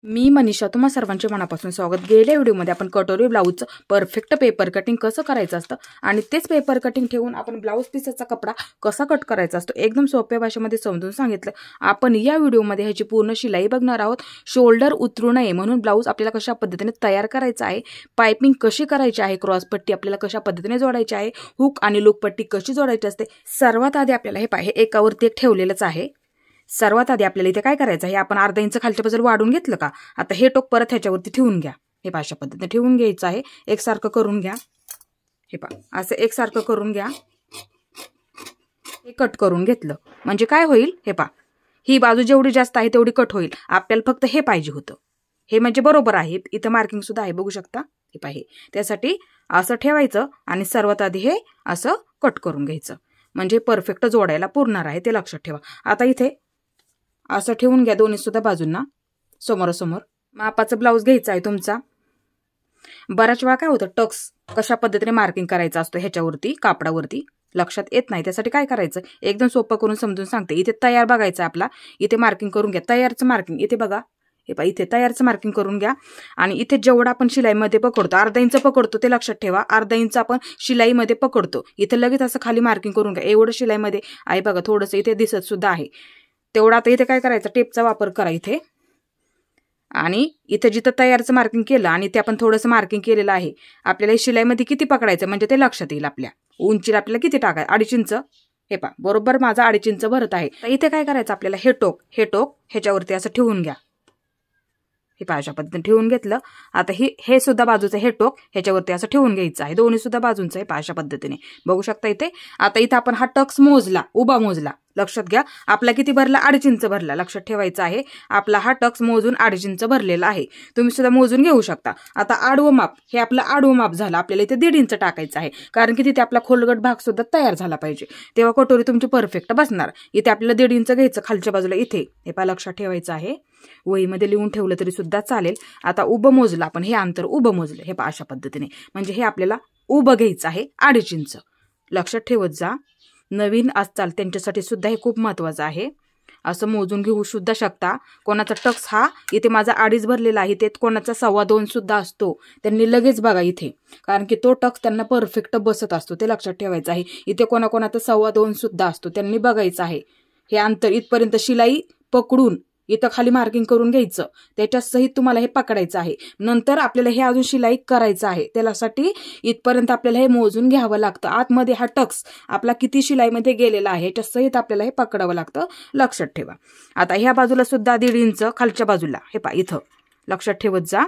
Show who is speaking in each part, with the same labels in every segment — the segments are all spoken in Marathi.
Speaker 1: मी मनीषा तुम्हा सर्वांचे मनापासून स्वागत। गेल्या व्हिडिओमध्ये आपण कटोरी ब्लाऊजचं परफेक्ट पेपर कटिंग कसं करायचं असतं आणि तेच पेपर कटिंग ठेवून आपण ब्लाऊज पीसचा कपडा कसा कट करायचा असतो एकदम सोप्या भाषेमध्ये समजून सांगितलं। आपण या व्हिडिओमध्ये ह्याची पूर्ण शिलाई बघणार आहोत। शोल्डर उतरू नये म्हणून ब्लाऊज आपल्याला कशा पद्धतीने तयार करायचा आहे, पाइपिंग कशी करायची आहे, क्रॉस पट्टी आपल्याला कशा पद्धतीने जोडायची आहे, हुक आणि लूप पट्टी कशी जोडायची असते। सर्वात आधी आपल्याला हे पाहे एकावरती एक ठेवलेलंच आहे। सर्वात आधी आपल्याला इथे काय करायचं आहे, आपण अर्धा इंच खालच्या बाजूला वाढून घेतलं का, आता हे टोक परत ह्याच्यावरती ठेवून घ्या। हे अशा पद्धतीने ठेवून घ्यायचं आहे, एकसारखं करून घ्या। हे पहा असं एकसारखं करून घ्या। हे कट करून घेतलं म्हणजे काय होईल, हे पहा ही बाजू जेवढी जास्त आहे तेवढी कट होईल। आपल्याला फक्त हे पाहिजे होतं, हे म्हणजे बरोबर आहे। इथं मार्किंग सुद्धा आहे, बघू शकता। हे पहा त्यासाठी असं ठेवायचं आणि सर्वात आधी हे असं कट करून घ्यायचं म्हणजे परफेक्ट जोडायला पुरणार आहे, ते लक्षात ठेवा। आता इथे असं ठेवून घ्या दोन्ही सुद्धा बाजूंना समोरासमोर। मापाचं ब्लाऊज घ्यायचा आहे तुमचा। बऱ्याच वेळा काय होतं, टक्स कशा पद्धतीने मार्किंग करायचा असतो ह्याच्यावरती कापडावरती लक्षात येत नाही। त्यासाठी काय करायचं, एकदम सोपं करून समजून सांगते। इथे तयार बघायचं आपला, इथे मार्किंग करून घ्या। तयारचं मार्किंग इथे बघा, हे पहा इथे तयारचं मार्किंग करून घ्या आणि इथे जेवढा आपण शिलाईमध्ये पकडतो, अर्धा इंच पकडतो ते लक्षात ठेवा। अर्धा इंच आपण शिलाईमध्ये पकडतो, इथे लगेच असं खाली मार्किंग करून घ्या। एवढं शिलाईमध्ये आहे बघा, थोडंसं इथे दिसत सुद्धा आहे तेवढा। आता इथे काय करायचं, टेपचा वापर करा इथे आणि इथे जिथं तयारचं मार्किंग केलं आणि ते आपण थोडंसं मार्किंग केलेलं आहे, आपल्याला शिलाईमध्ये किती पकडायचं म्हणजे ते लक्षात येईल। आपल्या उंचीला आपल्याला किती टाकायचं, 2.5 इंच। हे पहा बरोबर माझा 2.5 इंच भरत आहे। तर इथे काय करायचं आपल्याला, हे टोक ह्याच्यावरती असं ठेवून घ्या। हे पहा अशा पद्धतीने ठेवून घेतलं। आता हे सुद्धा बाजूचं हे टोक ह्याच्यावरती असं ठेवून घ्यायचं आहे, दोन्ही सुद्धा बाजूंचं। हे पहा अशा पद्धतीने बघू शकता इथे। आता इथे आपण हा टक्स मोजला, उभा मोजला, लक्षात घ्या आपला किती भरला, 2.5 इंच भरला। लक्षात ठेवायचं आहे आपला हा टक्स मोजून 2.5 इंच भरलेला आहे, तुम्ही सुद्धा मोजून घेऊ शकता। आता आडवं माप, हे आपलं आडवं माप झालं। आपल्याला इथे 1.5 इंच टाकायचं आहे, कारण की तिथे आपला खोलगट भाग सुद्धा तयार झाला पाहिजे, तेव्हा कटोरी तुमची परफेक्ट बसणार। इथे आपल्याला 1.5 इंच घ्यायचं खालच्या बाजूला इथे। हे पहा लक्षात ठेवायचं आहे, वहीमध्ये लिहून ठेवलं तरी सुद्धा चालेल। आता उभं मोजलं आपण, हे अंतर उभं मोजलं। हे पहा अशा पद्धतीने म्हणजे हे आपल्याला उभं घ्यायचं आहे 2.5 इंच। लक्षात ठेवत जा, नवीन असताल त्यांच्यासाठी सुद्धा हे खूप महत्वाचं आहे। असं मोजून घेऊ सुद्धा शकता। कोणाचा टक्स हा इथे माझा 2.5 भरलेला आहे, ते कोणाचा 2.25 सुद्धा असतो, त्यांनी लगेच बघा इथे, कारण की तो टक्स त्यांना परफेक्ट बसत असतो, ते लक्षात ठेवायचं आहे। इथे कोणाकोणाचा 2.25 सुद्धा असतो, त्यांनी बघायचं आहे। हे अंतर इथपर्यंत शिलाई पकडून इथं खाली मार्किंग करून घ्यायचं, त्याच्या सहित तुम्हाला हे पकडायचं आहे। नंतर आपल्याला हे अजून शिलाई करायचं आहे, त्यासाठी इथपर्यंत आपल्याला हे मोजून घ्यावं लागतं। आतमध्ये हा टक्स आपला किती शिलाईमध्ये गेलेला आहे याच्या सहित आपल्याला हे पकडावं लागतं, लक्षात ठेवा। आता ह्या बाजूला सुद्धा 1.5 इंच खालच्या बाजूला, हे पहा इथं लक्षात ठेवत जा,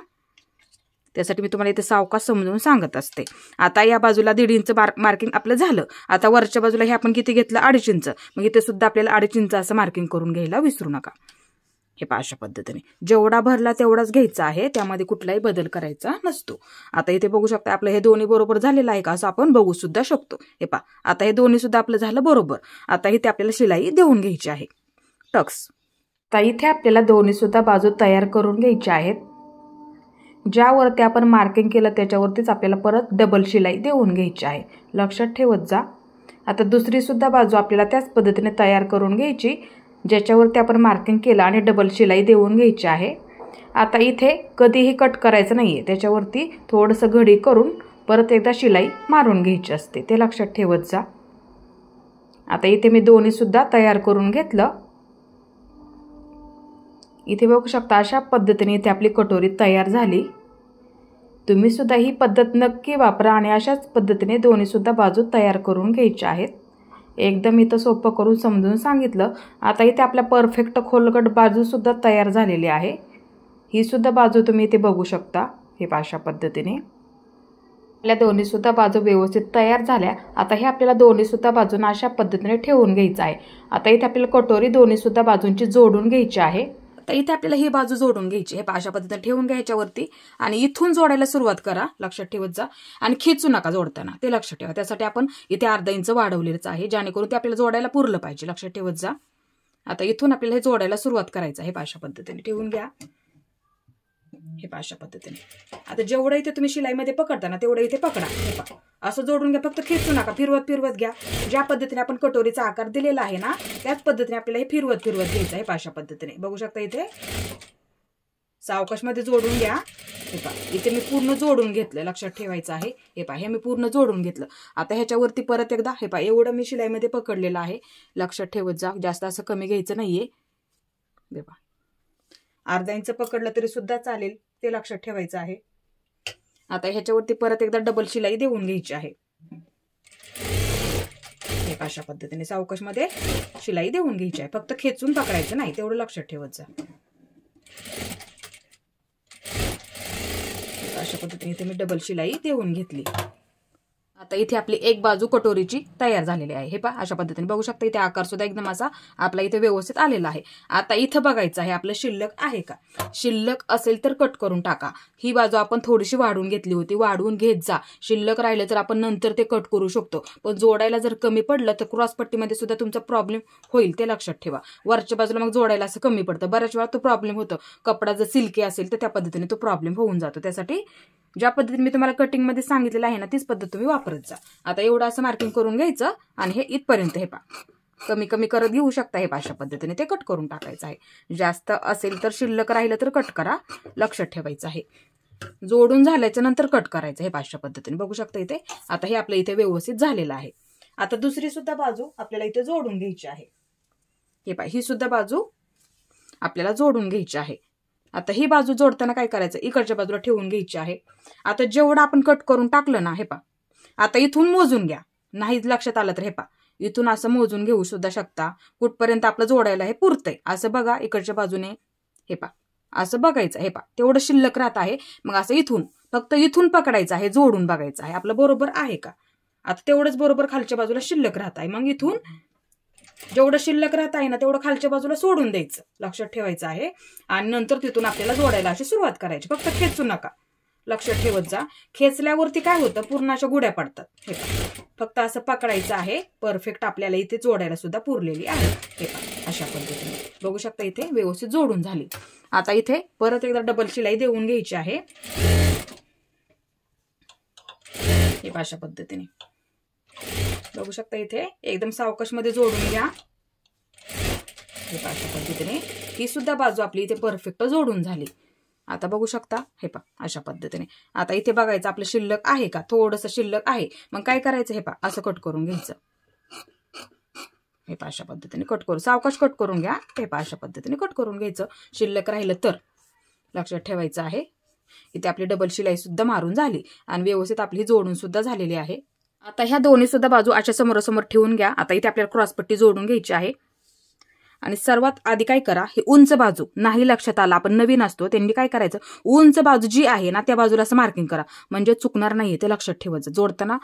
Speaker 1: त्यासाठी मी तुम्हाला इथे सावकाश समजून सांगत असते। आता या बाजूला 1.5 इंच मार्किंग आपलं झालं। आता वरच्या बाजूला हे आपण किती घेतलं, 2.5 इंच, मग इथे सुद्धा आपल्याला 2.5 इंच असं मार्किंग करून घ्यायला विसरू नका। हे पहा अशा पद्धतीने जेवढा भरला तेवढाच घ्यायचा आहे, त्यामध्ये कुठलाही बदल करायचा नसतो। आता इथे बघू शकता आपलं हे दोन्ही बरोबर झालेलं आहे का, असं आपण बघू सुद्धा शकतो। हे पहा आता हे दोन्ही सुद्धा आपलं झालं बरोबर। आता इथे आपल्याला शिलाई देऊन घ्यायची आहे टक्स। तर इथे आपल्याला दोन्ही सुद्धा बाजू तयार करून घ्यायच्या आहेत। ज्यावरती आपण मार्किंग केलं त्याच्यावरतीच आपल्याला परत डबल शिलाई देऊन घ्यायची आहे, लक्षात ठेवत जा। आता दुसरी सुद्धा बाजू आपल्याला त्याच पद्धतीने तयार करून घ्यायची, ज्याच्यावरती आपण मार्किंग केलं आणि डबल शिलाई देऊन घ्यायची आहे। आता इथे कधीही कट करायचं नाहीये, त्याच्यावरती थोडंसं घडी करून परत एकदा शिलाई मारून घ्यायची असते, ते लक्षात ठेवत जा। आता इथे मी दोन्ही सुद्धा तयार करून घेतलं। इथे बघू शकता अशा पद्धतीने इथे आपली कटोरी तयार झाली। तुम्ही सुद्धा ही पद्धत नक्की वापरा आणि अशाच पद्धतीने दोन्ही सुद्धा बाजू तयार करून घ्यायच्या आहेत। एकदम इथं सोपं करून समजून सांगितलं। आता इथे आपल्या परफेक्ट खोलगट बाजू सुद्धा तयार झालेली आहे, ही सुद्धा बाजू तुम्ही इथे बघू शकता। हे अशा पद्धतीने आपल्या दोन्ही सुद्धा बाजू व्यवस्थित तयार झाल्या। आता हे आपल्याला दोन्ही सुद्धा बाजूंना अशा पद्धतीने ठेवून घ्यायचं आहे। आता इथे आपल्याला कटोरी दोन्ही सुद्धा बाजूंची जोडून घ्यायची आहे। तर इथे आपल्याला ही बाजू जोडून घ्यायची, हे अशा पद्धतीने ठेवून घ्यायच्यावरती आणि इथून जोडायला सुरुवात करा, लक्षात ठेवत जा। आणि खेचू नका जोडताना, ते लक्षात ठेवा। त्यासाठी आपण इथे अर्धा इंच वाढवलेलंच आहे, जेणेकरून ते आपल्याला जोडायला पुरलं पाहिजे, लक्षात ठेवत जा। आता इथून आपल्याला हे जोडायला सुरुवात करायचं आहे, अशा पद्धतीने ठेवून घ्या। हे अशा पद्धतीने आता जेवढं इथे तुम्ही शिलाईमध्ये पकडता ना तेवढं इथे पकडा। हे पहा असं जोडून घ्या, फक्त खेचू नका, फिरवत फिरवत घ्या। ज्या पद्धतीने आपण कटोरीचा आकार दिलेला आहे ना त्याच पद्धतीने आपल्याला हे फिरवत फिरवत घ्यायचं आहे, अशा पद्धतीने बघू शकता इथे। सावकाशमध्ये जोडून घ्या। हे पहा इथे मी पूर्ण जोडून घेतलं, लक्षात ठेवायचं आहे। हे पहा हे मी पूर्ण जोडून घेतलं। आता ह्याच्यावरती परत एकदा हे पहा एवढं मी शिलाईमध्ये पकडलेलं आहे, लक्षात ठेवत जा, जास्त असं कमी घ्यायचं नाहीये। हे पहा अर्धा इंच पकडलं तरी सुद्धा चालेल, ते लक्षात ठेवायचं आहे। आता ह्याच्यावरती परत एकदा डबल शिलाई देऊन घ्यायची आहे। एक अशा पद्धतीने सावकाशमध्ये शिलाई देऊन घ्यायची आहे, फक्त खेचून पकडायचं नाही, तेवढं लक्षात ठेवत जा। अशा पद्धतीने इथे मी डबल शिलाई देऊन घेतली। आता इथे आपली एक बाजू कटोरीची तयार झालेली आहे। हे पहा अशा पद्धतीने बघू शकता, इथे आकार सुद्धा एकदम असा आपला इथे व्यवस्थित आलेला आहे। आता इथं बघायचं आहे आपलं शिल्लक आहे का, शिल्लक असेल तर कट करून टाका। ही बाजू आपण थोडीशी वाढवून घेतली होती, वाढवून घेत जा। शिल्लक राहिलं तर आपण नंतर ते कट करू शकतो, पण जोडायला जर कमी पडलं तर क्रॉस पट्टीमध्ये सुद्धा तुमचा प्रॉब्लेम होईल, ते लक्षात ठेवा। वरच्या बाजूला मग जोडायला असं कमी पडतं, बऱ्याच वेळा तो प्रॉब्लेम होतो। कपडा जर सिल्की असेल तर त्या पद्धतीने तो प्रॉब्लेम होऊन जातो। त्यासाठी ज्या पद्धतीने मी तुम्हाला कटिंग मध्ये सांगितलेलं आहे ना, तीच पद्धत तुम्ही वापरत जा। आता एवढं असं मार्किंग करून घ्यायचं आणि हे इथपर्यंत हे पहा कमी कमी करत घेऊ शकता। हे अशा पद्धतीने ते कट करून टाकायचं आहे। जास्त असेल तर शिल्लक राहिलं तर कट करा, लक्षात ठेवायचं आहे। जोडून झाल्याच्या नंतर कट करायचं, हे अशा पद्धतीने बघू शकता इथे। आता हे आपलं इथे व्यवस्थित झालेलं आहे। आता दुसरी सुद्धा बाजू आपल्याला इथे जोडून घ्यायची आहे। हे पहा ही सुद्धा बाजू आपल्याला जोडून घ्यायची आहे। आता ही बाजू जोडताना काय करायचं, इकडच्या बाजूला ठेवून घ्यायची आहे। आता जेवढं आपण कट करून टाकलं ना, हे पहा आता इथून मोजून घ्या, नाही लक्षात आलं तर हे पहा इथून असं मोजून घेऊ सुद्धा शकता, कुठपर्यंत आपलं जोडायला हे पुरतंय असं बघा। इकडच्या बाजूने हे पहा असं बघायचं, हे पहा तेवढं शिल्लक राहत आहे। मग असं इथून फक्त इथून पकडायचं आहे, जोडून बघायचं आहे आपलं बरोबर आहे का। आता तेवढंच बरोबर खालच्या बाजूला शिल्लक राहत आहे, मग इथून जेवढं शिल्लक राहत आहे ना तेवढं खालच्या बाजूला सोडून द्यायचं, लक्षात ठेवायचं आहे। आणि नंतर तिथून आपल्याला जोडायला अशी सुरुवात करायची, फक्त खेचू नका, लक्षात ठेवत जा। खेचल्यावरती काय होतं, पूर्ण अशा गुड्या पडतात। हे फक्त असं पकडायचं आहे, परफेक्ट आपल्याला इथे जोडायला सुद्धा पुरलेली आहे। हे अशा पद्धतीने बघू शकता इथे व्यवस्थित जोडून झाली। आता इथे परत एकदा डबल शिलाई देऊन घ्यायची आहे। हे अशा पद्धतीने बघू शकता इथे एकदम सावकाश मध्ये जोडून घ्या। हे अशा पद्धतीने ही सुद्धा बाजू आपली इथे परफेक्ट जोडून झाली। आता बघू शकता हे पहा अशा पद्धतीने। आता इथे बघायचं आपलं शिल्लक आहे का, थोडंसं शिल्लक आहे, मग काय करायचं, हे पहा असं कट करून घ्यायचं। हे पहा अशा पद्धतीने कट करून सावकाश कट करून घ्या। हे पहा अशा पद्धतीने कट करून घ्यायचं, शिल्लक राहिलं तर लक्षात ठेवायचं आहे। इथे आपली डबल शिलाई सुद्धा मारून झाली आणि व्यवस्थित आपली जोडून सुद्धा झालेली आहे। आता ह्या दोन्ही सुद्धा बाजू अशा समोरासमोर ठेवून घ्या। आता इथे आपल्याला क्रॉसपट्टी जोडून घ्यायची आहे आणि सर्वात आधी काय करा, ही उंच बाजू नाही लक्षात आला, आपण नवीन असतो त्यांनी काय करायचं, उंच बाजू जी आहे ना त्या बाजूला असं मार्किंग करा, म्हणजे चुकणार नाहीये, ते लक्षात ठेवायचं। जोडताना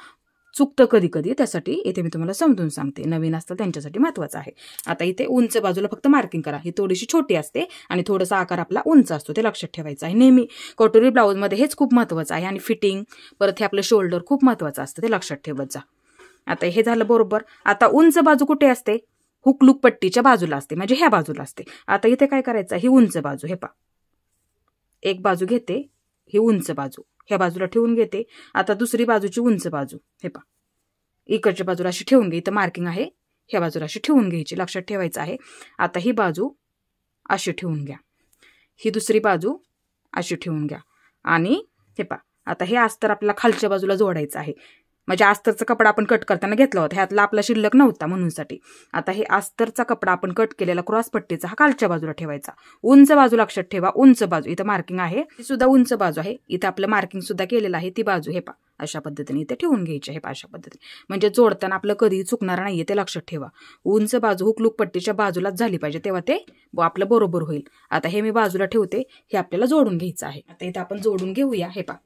Speaker 1: चुकतं कधी कधी, त्यासाठी इथे मी तुम्हाला समजून सांगते, नवीन असतं त्यांच्यासाठी महत्वाचं आहे। आता इथे उंच बाजूला फक्त मार्किंग करा, ही थोडीशी छोटी असते आणि थोडासा आकार आपला उंच असतो, ते लक्षात ठेवायचं आहे नेहमी। कटोरी ब्लाऊज मध्ये हेच खूप महत्वाचं आहे आणि फिटिंग परत हे आपलं शोल्डर खूप महत्वाचं असतं, ते लक्षात ठेवत जा। आता हे झालं बरोबर। आता उंच बाजू कुठे असते, हुकलूक पट्टीच्या बाजूला असते, म्हणजे ह्या बाजूला असते। आता इथे काय करायचं, ही उंच बाजू, हे पहा एक बाजू घेते, ही उंच बाजू ह्या बाजूला ठेवून घेते। आता दुसरी बाजूची उंच बाजू, हे पहा इकडच्या बाजूला अशी ठेवून घ्यायची, मार्किंग आहे ह्या बाजूला अशी ठेवून घ्यायची, लक्षात ठेवायचं आहे। आता ही बाजू अशी ठेवून घ्या, ही दुसरी बाजू अशी ठेवून घ्या आणि हे पहा आता हे अस्तर आपल्याला खालच्या बाजूला जोडायचं आहे, म्हणजे अस्तरचा कपडा आपण कट करताना घेतला होता, ह्यातला आपला शिल्लक नव्हता म्हणूनसाठी। आता हे अस्तरचा कपडा आपण कट केलेला क्रॉस पट्टीचा हा खालच्या बाजूला ठेवायचा, उंच बाजू लक्षात ठेवा, उंच बाजू इथं मार्किंग आहे, ती सुद्धा उंच बाजू आहे, इथं आपलं मार्किंग सुद्धा केलेलं आहे, ती बाजू हे पहा अशा पद्धतीने इथे ठेवून घ्यायची आहे, अशा पद्धतीने, म्हणजे जोडताना आपलं कधीही चुकणार नाहीये, ते लक्षात ठेवा। उंच बाजू हुकलूक पट्टीच्या बाजूलाच झाली पाहिजे, तेव्हा ते आपलं बरोबर होईल। आता हे मी बाजूला ठेवते, हे आपल्याला जोडून घ्यायचं आहे। आता इथे आपण जोडून घेऊया, हे पहा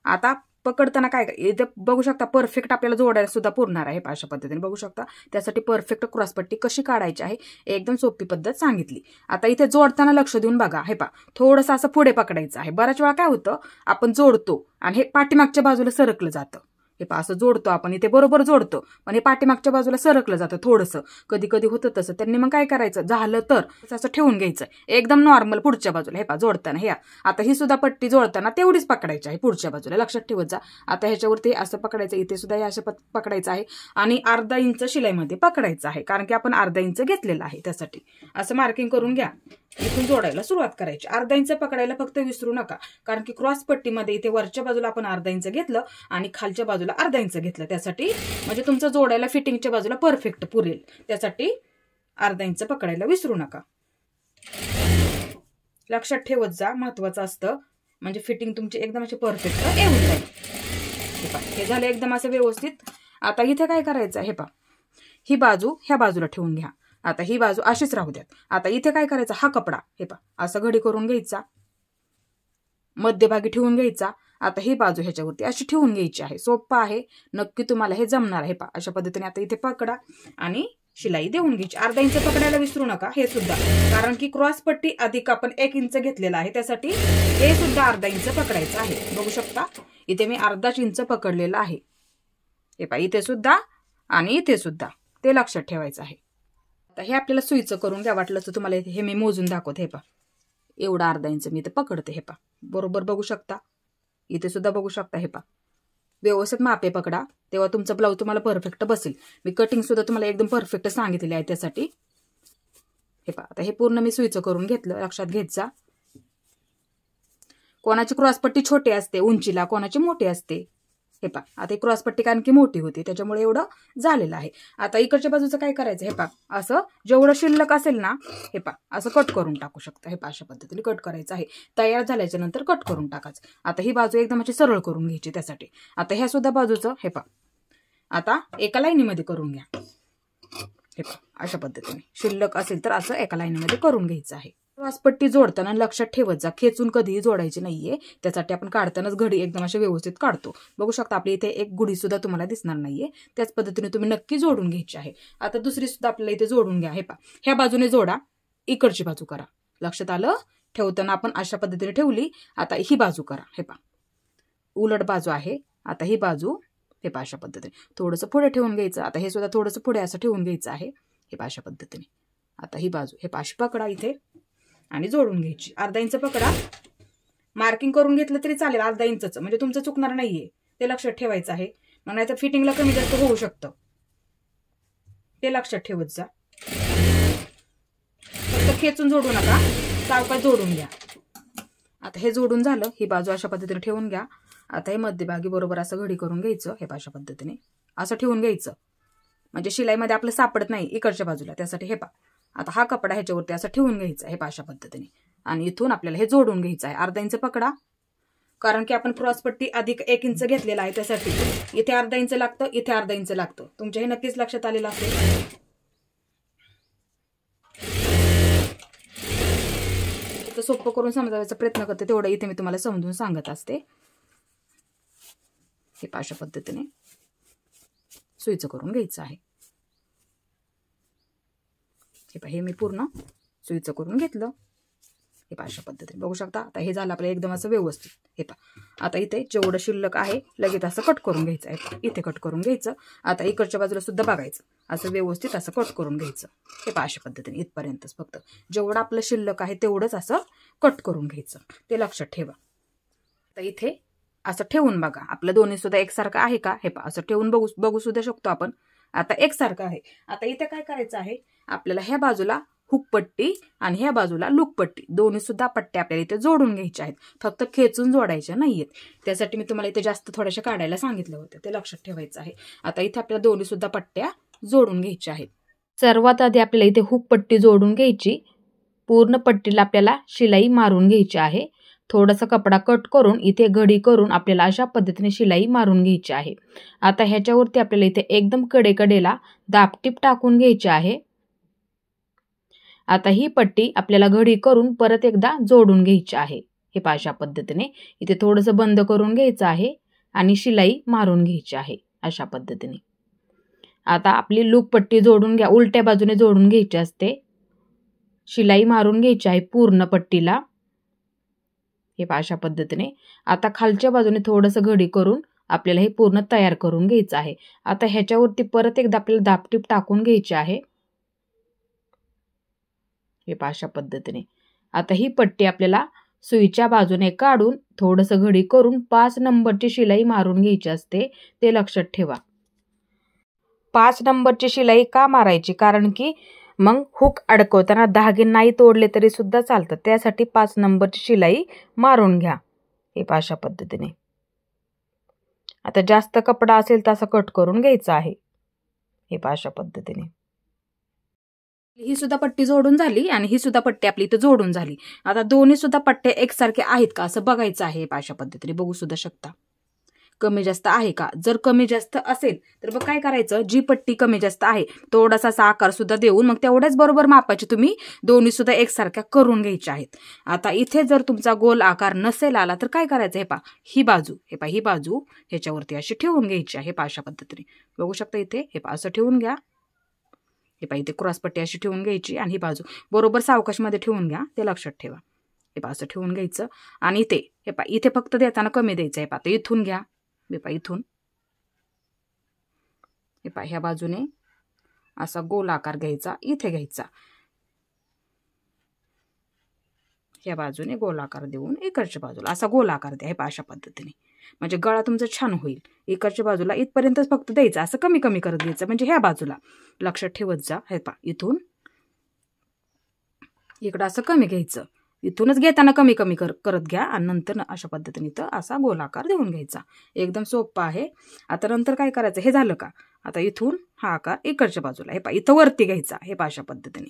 Speaker 1: आता पकडताना काय इथे बघू शकता परफेक्ट आपल्याला जोडायला सुद्धा पुरणार आहे, अशा पद्धतीने बघू शकता। त्यासाठी परफेक्ट क्रॉसपट्टी कशी काढायची आहे एकदम सोपी पद्धत सांगितली। आता इथे जोडताना लक्ष देऊन बघा, हे पहा थोडंसं असं पुढे पकडायचं आहे। बऱ्याच वेळा काय होतं, आपण जोडतो आणि हे पाठीमागच्या बाजूला सरकलं जातं, हे पहा असं जोडतो आपण इथे बरोबर जोडतो, पण हे पाठीमागच्या बाजूला सरकलं जातं थोडंसं, कधी कधी होतं तसं। त्यांनी मग काय करायचं, झालं तर असं ठेवून घ्यायचं एकदम नॉर्मल पुढच्या बाजूला, हे पहा जोडताना हे आता ही सुद्धा पट्टी जोडताना तेवढीच पकडायची आहे पुढच्या बाजूला, लक्षात ठेवत जा। आता ह्याच्यावरती असं पकडायचं, इथे सुद्धा हे असं पकडायचं आहे आणि अर्धा इंच शिलाईमध्ये पकडायचं आहे, कारण की आपण अर्धा इंच घेतलेला आहे, त्यासाठी असं मार्किंग करून घ्या। इथून जोडायला सुरुवात करायची। अर्धा इंच पकडायला फक्त विसरू नका, कारण की क्रॉस पट्टीमध्ये इथे वरच्या बाजूला आपण अर्धा इंच घेतलं आणि खालच्या बाजूला अर्धा इंच घेतलं, त्यासाठी म्हणजे तुमचं जोडायला फिटिंगच्या बाजूला परफेक्ट पुरेल, त्यासाठी अर्धा इंच पकडायला विसरू नका। लक्षात ठेवत जा, महत्वाचं असतं, म्हणजे फिटिंग तुमची एकदम अशी परफेक्ट येऊन जाईल। हे झालं एकदम असं व्यवस्थित। आता इथे काय करायचं, हे पहा, ही बाजू ह्या बाजूला ठेवून घ्या। आता ही बाजू अशीच राहू द्यात। आता इथे काय करायचं, हा कपडा हे पहा असं घडी करून घ्यायचा, मध्यभागी ठेवून घ्यायचा। आता ही बाजू ह्याच्यावरती अशी ठेवून घ्यायची आहे। सोपं आहे, नक्की तुम्हाला हे जमणार आहे। पहा अशा पद्धतीने आता इथे पकडा आणि शिलाई देऊन घ्यायची। अर्धा इंच पकडायला विसरू नका हे सुद्धा, कारण की क्रॉस पट्टी अधिक आपण 1 इंच घेतलेला आहे, त्यासाठी हे सुद्धा अर्धा इंच पकडायचं आहे। बघू शकता इथे मी अर्धाच इंच पकडलेला आहे। हे पहा इथे सुद्धा आणि इथे सुद्धा, ते लक्षात ठेवायचं आहे। आता हे आपल्याला सुईचं करून घ्या, वाटलं तर तुम्हाला हे मी मोजून दाखवते। हे पहा एवढा अर्धा इंच मी इथे पकडते। हे पहा बरोबर बघू शकता, इथे सुद्धा बघू शकता। हे पहा व्यवस्थित मापे पकडा, तेव्हा तुमचा ब्लाऊज तुम्हाला परफेक्ट बसेल। मी कटिंग सुद्धा तुम्हाला एकदम परफेक्ट सांगितलेली आहे त्यासाठी। हे पहा आता हे पूर्ण मी सुईचं करून घेतलं, लक्षात घ्यायचा। कोणाची क्रॉसपट्टी छोटी असते उंचीला, कोणाची मोठी असते। हे पहा आता क्रॉस पट्टी कारण की मोठी होती, त्याच्यामुळे एवढं झालेलं आहे। आता इकडच्या बाजूचं काय करायचं, हे पहा असं जेवढं शिल्लक असेल ना, हे पहा असं कट करून टाकू शकता। हे पहा अशा पद्धतीने कट करायचं आहे। तयार झाल्याच्या नंतर कट करून टाकायचं। आता ही बाजू एकदम अशी सरळ करून घ्यायची, त्यासाठी आता ह्या सुद्धा बाजूचं हे पहा आता एका लाईनीमध्ये करून घ्या। हे पहा अशा पद्धतीने शिल्लक असेल तर असं एका लाईनीमध्ये करून घ्यायचं आहे। क्रॉसपट्टी जोडताना लक्षात ठेवत जा, खेचून कधीही जोडायची नाहीये, त्यासाठी आपण काढतानाच घडी एकदम अशी व्यवस्थित काढतो। बघू शकता आपली इथे एक गुढी सुद्धा तुम्हाला दिसणार नाहीये, त्याच पद्धतीने तुम्ही नक्की जोडून घ्यायची आहे। आता दुसरी सुद्धा आपल्याला इथे जोडून घ्या। हे पहा ह्या बाजूने जोडा, इकडची बाजू करा। लक्षात आलं, ठेवताना आपण अशा पद्धतीने ठेवली, आता ही बाजू करा। हे पहा उलट बाजू आहे, आता ही बाजू हे पहा अशा पद्धतीने थोडंसं पुढे ठेवून घ्यायचं। आता हे सुद्धा थोडंसं पुढे असं ठेवून घ्यायचं आहे। हे पहा अशा पद्धतीने आता ही बाजू हे पाशी पकडा इथे आणि जोडून घ्यायची। अर्धा इंच पकडा, मार्किंग करून घेतलं तरी चालेल अर्धा इंचच, म्हणजे तुमचं चुकणार नाहीये, ते लक्षात ठेवायचं आहे। मग नाहीतर फिटिंगला कमी जास्त होऊ शकतं, ते लक्षात ठेवत जा। फक्त खेचून जोडू नका, सावकाश जोडून घ्या। आता हे जोडून झालं, ही बाजू अशा पद्धतीने ठेवून घ्या। आता हे मध्यभागी बरोबर असं घडी करून घ्यायचं। हे अशा पद्धतीने असं ठेवून घ्यायचं, म्हणजे शिलाईमध्ये आपलं सापडत नाही इकडच्या बाजूला, त्यासाठी हे पहा आता हा कपडा ह्याच्यावरती असं ठेवून घ्यायचा आहे अशा पद्धतीने, आणि इथून आपल्याला हे जोडून घ्यायचं आहे। अर्धा इंच पकडा, कारण की आपण क्रॉसपट्टी अधिक 1 इंच घेतलेला आहे, त्यासाठी इथे अर्धा इंच लागतं, इथे अर्धा इंच लागतं। तुमच्या हे नक्कीच लक्षात आलेलं असेल। तर सोपं करून समजायचा प्रयत्न करते, तेवढं इथे मी तुम्हाला समजून सांगत असते। हे अशा पद्धतीने सुईचं करून घ्यायचं आहे। हे मी पूर्ण सुईचं करून घेतलं। हे अशा पद्धतीने बघू शकता। आता हे झालं आपलं एकदम असं व्यवस्थित। हे पहा आता इथे जेवढं शिल्लक आहे लगेच असं कट करून घ्यायचं आहे, इथे कट करून घ्यायचं। आता इकडच्या बाजूला सुद्धा बघायचं, असं व्यवस्थित असं कट करून घ्यायचं। हे पहा अशा पद्धतीने इथपर्यंतच, फक्त जेवढं आपलं शिल्लक आहे तेवढंच असं कट करून घ्यायचं, ते लक्षात ठेवा। आता इथे असं ठेवून बघा, आपलं दोन्ही सुद्धा एकसारखं आहे का, हे पहा असं ठेवून बघू सुद्धा शकतो आपण। आता एकसारखं आहे। आता इथे काय करायचं आहे, आपल्याला ह्या बाजूला हुक पट्टी आणि ह्या बाजूला लूक पट्टी, दोन्ही सुद्धा पट्ट्या आपल्याला इथे जोडून घ्यायच्या आहेत, फक्त खेचून जोडायच्या नाहीयेत। त्यासाठी मी तुम्हाला इथे जास्त थोड्याशा काढायला सांगितलं होतं, ते लक्षात ठेवायचं आहे। आता इथे आपल्याला दोन्ही सुद्धा पट्ट्या जोडून घ्यायच्या आहेत। सर्वात आधी आपल्याला इथे हुक पट्टी जोडून घ्यायची, पूर्ण पट्टीला आपल्याला शिलाई मारून घ्यायची आहे। थोडासा कपडा कट करून इथे घडी करून आपल्याला अशा पद्धतीने शिलाई मारून घ्यायची आहे। आता ह्याच्यावरती आपल्याला इथे एकदम कडेला दाबटीप टाकून घ्यायची आहे। आता ही पट्टी आपल्याला घडी करून परत एकदा जोडून घ्यायची आहे। हे पहा अशा पद्धतीने इथे थोडंसं बंद करून घ्यायचं आहे आणि शिलाई मारून घ्यायची आहे अशा पद्धतीने। आता आपली लूक पट्टी जोडून घ्या, उलट्या बाजूने जोडून घ्यायची असते, शिलाई मारून घ्यायची आहे पूर्ण पट्टीला। हे पहा अशा पद्धतीने। आता खालच्या बाजूने थोडंसं घडी करून आपल्याला हे पूर्ण तयार करून घ्यायचं आहे। आता ह्याच्यावरती परत एकदा आपल्याला दाबटीप टाकून घ्यायची आहे। हे पहा अशा पद्धतीने। आता ही पट्टी आपल्याला सुईच्या बाजूने काढून थोडंसं घडी करून 5 नंबरची शिलाई मारून घ्यायची असते, ते लक्षात ठेवा। 5 नंबरची शिलाई का मारायची, कारण की मग हुक अडकवताना धागे नाही तोडले तरी सुद्धा चालतं, त्यासाठी 5 नंबरची शिलाई मारून घ्या. हे अशा पद्धतीने. आता जास्त कपडा असेल तर असं कट करून घ्यायचं आहे. हे अशा पद्धतीने. ही सुद्धा पट्टी जोडून झाली आणि ही सुद्धा पट्टी आपली इथं जोडून झाली. आता दोन्ही सुद्धा पट्टे एकसारखे आहेत का असं बघायचं आहे. अशा पद्धतीने बघू सुद्धा शकता. कमी जास्त आहे का? जर कमी जास्त असेल तर मग काय करायचं, जी पट्टी कमी जास्त आहे थोडासा असा आकार सुद्धा देऊन मग तेवढ्याच बरोबर मापाचे तुम्ही दोन्ही सुद्धा एकसारख्या करून घ्यायच्या आहेत. आता इथे जर तुमचा गोल आकार नसेल आला तर काय करायचं, हे पहा ही बाजू, हे पहा ही बाजू ह्याच्यावरती अशी ठेवून घ्यायची आहे. अशा पद्धतीने बघू शकता इथे, हे पहा असं ठेवून घ्या. हे पहा इथे क्रॉस पट्टी अशी ठेवून घ्यायची आणि ही बाजू बरोबर सावकाशमध्ये ठेवून घ्या, ते लक्षात ठेवा. हे पहा असं ठेवून घ्यायचं आणि इथे हे पहा इथे फक्त देताना कमी द्यायचं. हे पहा इथून घ्या, हे पहा इथून, हे पहा ह्या बाजूने असा गोल आकार घ्यायचा, इथे घ्यायचा, ह्या बाजूने गोल आकार देऊन इकडच्या बाजूला असा गोल आकार द्या. हे पहा अशा पद्धतीने, म्हणजे गळा तुमचा छान होईल. इकडच्या बाजूला इथपर्यंतच फक्त द्यायचं, असं कमी कमी करत घ्यायचं, म्हणजे ह्या बाजूला लक्षात ठेवत जा. हे पहा इथून इकडं असं कमी घ्यायचं, इथूनच घेताना कमी कमी करत घ्या आणि नंतर अशा पद्धतीने इथं असा गोलाकार देऊन घ्यायचा. एकदम सोपं आहे. आता नंतर काय करायचं, हे झालं का? आता इथून हा आकार इकडच्या बाजूला, हे पहा इथं वरती घ्यायचा. हे पहा अशा पद्धतीने.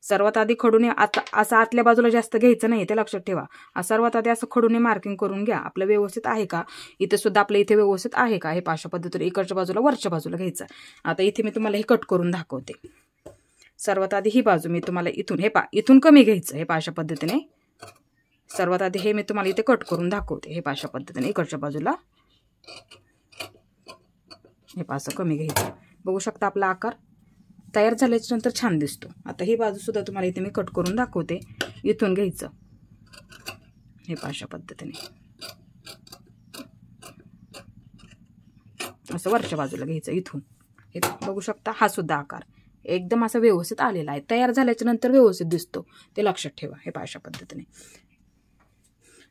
Speaker 1: सर्वात आधी खडूने आता असं आतल्या बाजूला जास्त घ्यायचं नाही, ते लक्षात ठेवा. सर्वात आधी असं खडूने मार्किंग करून घ्या. आपलं व्यवस्थित आहे का, इथे सुद्धा आपलं इथे व्यवस्थित आहे का, हे पहा अशा पद्धतीने इकडच्या बाजूला वरच्या बाजूला घ्यायचं. आता इथे मी तुम्हाला हे कट करून दाखवते. सर्वात आधी ही बाजू मी तुम्हाला इथून, हे पहा इथून कमी घ्यायचं. हे पहा अशा पद्धतीने. सर्वात आधी हे मी तुम्हाला इथे कट करून दाखवते. हे पहा अशा पद्धतीने इकडच्या बाजूला, हे पहा असं कमी घ्यायचं. बघू शकता आपला आकार तयार झाल्याच्या नंतर छान दिसतो. आता ही बाजू सुद्धा तुम्हाला इथे मी कट करून दाखवते. इथून घ्यायचं, हे पहा अशा पद्धतीने असं वरच्या बाजूला घ्यायचं इथून. हे बघू शकता हा सुद्धा आकार एकदम असा व्यवस्थित आलेला आहे. तयार झाल्याच्या नंतर व्यवस्थित दिसतो, ते लक्षात ठेवा. हे पहा अशा पद्धतीने.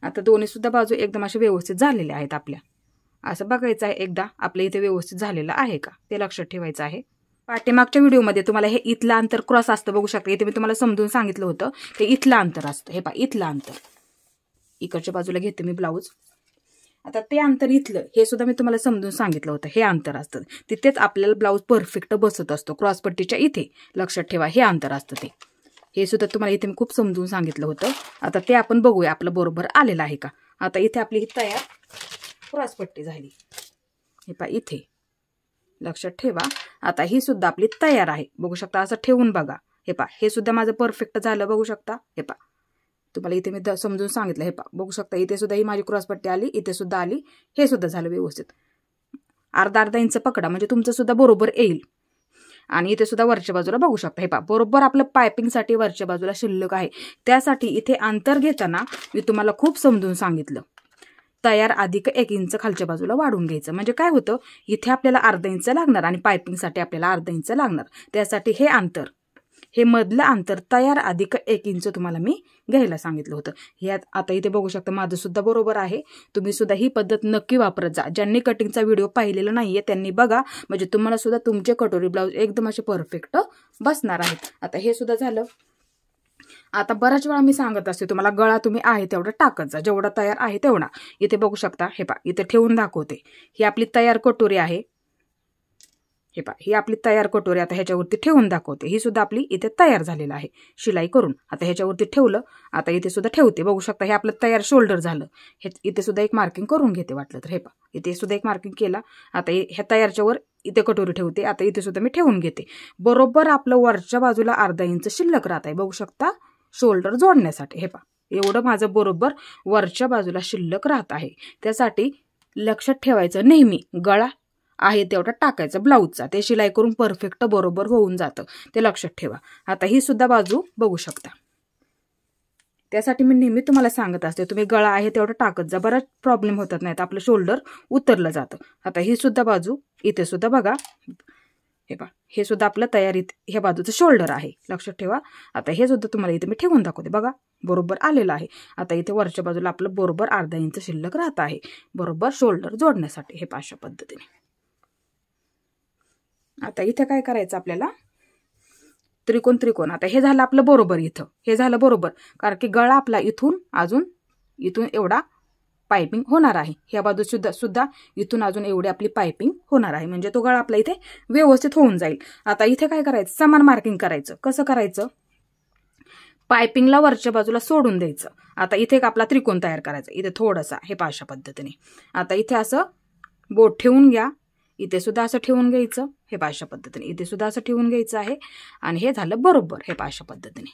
Speaker 1: आता दोन्ही सुद्धा बाजू एकदम अशा व्यवस्थित झालेल्या आहेत आपल्या. असं बघायचं आहे एकदा आपल्या इथे व्यवस्थित झालेलं आहे का, ते लक्षात ठेवायचं आहे. पाठीमागच्या व्हिडिओमध्ये तुम्हाला हे इथलं अंतर क्रॉस असतं, बघू शकता. इथे मी तुम्हाला समजून सांगितलं होतं ते इथलं अंतर असतं. हे पहा इथलं अंतर, इकडच्या बाजूला घेते मी ब्लाऊज. आता ते अंतर इथलं, हे सुद्धा मी तुम्हाला समजून सांगितलं होतं, हे अंतर असतं. तिथेच आपल्याला ब्लाऊज परफेक्ट बसत असतो. क्रॉस पट्टीच्या इथे लक्षात ठेवा, हे अंतर असतं ते. हे सुद्धा तुम्हाला इथे मी खूप समजून सांगितलं होतं. आता ते आपण बघूया आपलं बरोबर आलेलं आहे का. आता इथे आपली ही तयार क्रॉस पट्टी झाली. हे पहा इथे लक्षात ठेवा. आता ही सुद्धा आपली तयार आहे. बघू शकता, असं ठेवून बघा. हे पहा हे सुद्धा माझं परफेक्ट झालं, बघू शकता. हे पहा तुम्हाला इथे मी समजून सांगितलं. हे पहा बघू शकता, इथे सुद्धा ही माझी क्रॉस पट्टी आली, इथे सुद्धा आली, हे सुद्धा झालं व्यवस्थित. अर्धा इंच पकडा म्हणजे तुमचं सुद्धा बरोबर येईल. आणि इथे सुद्धा वरच्या बाजूला बघू शकता. हे पहा बरोबर आपलं पायपिंगसाठी वरच्या बाजूला शिल्लक आहे. त्यासाठी इथे अंतर घेताना मी तुम्हाला खूप समजून सांगितलं. तयार अधिक 1 इंच खालच्या बाजूला वाढून घ्यायचं. म्हणजे काय होतं, इथे आपल्याला अर्धा इंच लागणार आणि पायपिंगसाठी आपल्याला अर्धा इंच लागणार. त्यासाठी हे अंतर, हे मधलं अंतर तयार अधिक 1 इंच तुम्हाला मी घ्यायला सांगितलं होतं. ह्यात आता इथे बघू शकता माझं सुद्धा बरोबर आहे. तुम्ही सुद्धा ही पद्धत नक्की वापरत जा. ज्यांनी कटिंगचा व्हिडिओ पाहिलेला नाहीये त्यांनी बघा, म्हणजे तुम्हाला सुद्धा तुमचे कटोरी ब्लाऊज एकदम असे परफेक्ट बसणार आहेत. आता हे सुद्धा झालं. आता बऱ्याच वेळा मी सांगत असते तुम्हाला, गळा तुम्ही आहे तेवढा टाकत जा, जेवढा तयार आहे तेवढा. इथे बघू शकता, हे पहा इथे ठेवून दाखवते. ही आपली तयार कटोरी आहे. हे पहा ही आपली तयार कटोरी आता ह्याच्यावरती ठेवून दाखवते. ही सुद्धा आपली इथे तयार झालेलं आहे शिलाई करून. आता ह्याच्यावरती ठेवलं, आता इथे सुद्धा ठेवते. बघू शकता हे आपलं तयार शोल्डर झालं. हे इथे सुद्धा एक मार्किंग करून घेते वाटलं तर. हे पहा इथे सुद्धा एक मार्किंग केला. आता ह्या तयारच्या वर इथे कटोरी ठेवते. आता इथे सुद्धा मी ठेवून घेते. बरोबर आपलं वरच्या बाजूला अर्धा इंच शिल्लक राहत आहे. बघू शकता शोल्डर जोडण्यासाठी. हे पहा एवढं माझं बरोबर वरच्या बाजूला शिल्लक राहत आहे. त्यासाठी लक्षात ठेवायचं नेहमी गळा आहे तेवढा टाकायचा ब्लाऊजचा, ते शिलाई करून परफेक्ट बरोबर होऊन जातं, ते लक्षात ठेवा. आता ही सुद्धा बाजू बघू शकता. त्यासाठी मी नेहमी तुम्हाला सांगत असते तुम्ही गळा आहे तेवढा टाकत जा, बराच प्रॉब्लेम होतात नाहीत, आपलं शोल्डर उतरलं जातं. आता ही सुद्धा बाजू इथे सुद्धा बघा. हे पहा हे सुद्धा आपलं तयारीत ह्या बाजूचं शोल्डर आहे, लक्षात ठेवा. आता हे सुद्धा तुम्हाला इथे मी ठेवून दाखवते. बघा बरोबर आलेलं आहे. आता इथे वरच्या बाजूला आपलं बरोबर अर्धा इंच शिल्लक राहत आहे बरोबर शोल्डर जोडण्यासाठी. हे अशा पद्धतीने. आता इथे काय करायचं आपल्याला, त्रिकोण त्रिकोण. आता हे झालं आपलं बरोबर, इथं हे झालं बरोबर, कारण की गळा आपला इथून एवढा पायपिंग होणार आहे. ह्या बाजू सुद्धा इथून अजून एवढी आपली पायपिंग होणार आहे, म्हणजे तो गळा आपला इथे व्यवस्थित होऊन जाईल. आता इथे काय करायचं, समान मार्किंग करायचं. कसं करायचं, पायपिंगला वरच्या बाजूला सोडून द्यायचं. आता इथे एक आपला त्रिकोण तयार करायचा, इथे थोडासा, हे अशा पद्धतीने. आता इथे असं बोट ठेवून घ्या, इथे सुद्धा असं ठेवून घ्यायचं, हे अशा पद्धतीने. इथे सुद्धा असं ठेवून घ्यायचं आहे. आणि हे झालं बरोबर, हे अशा पद्धतीने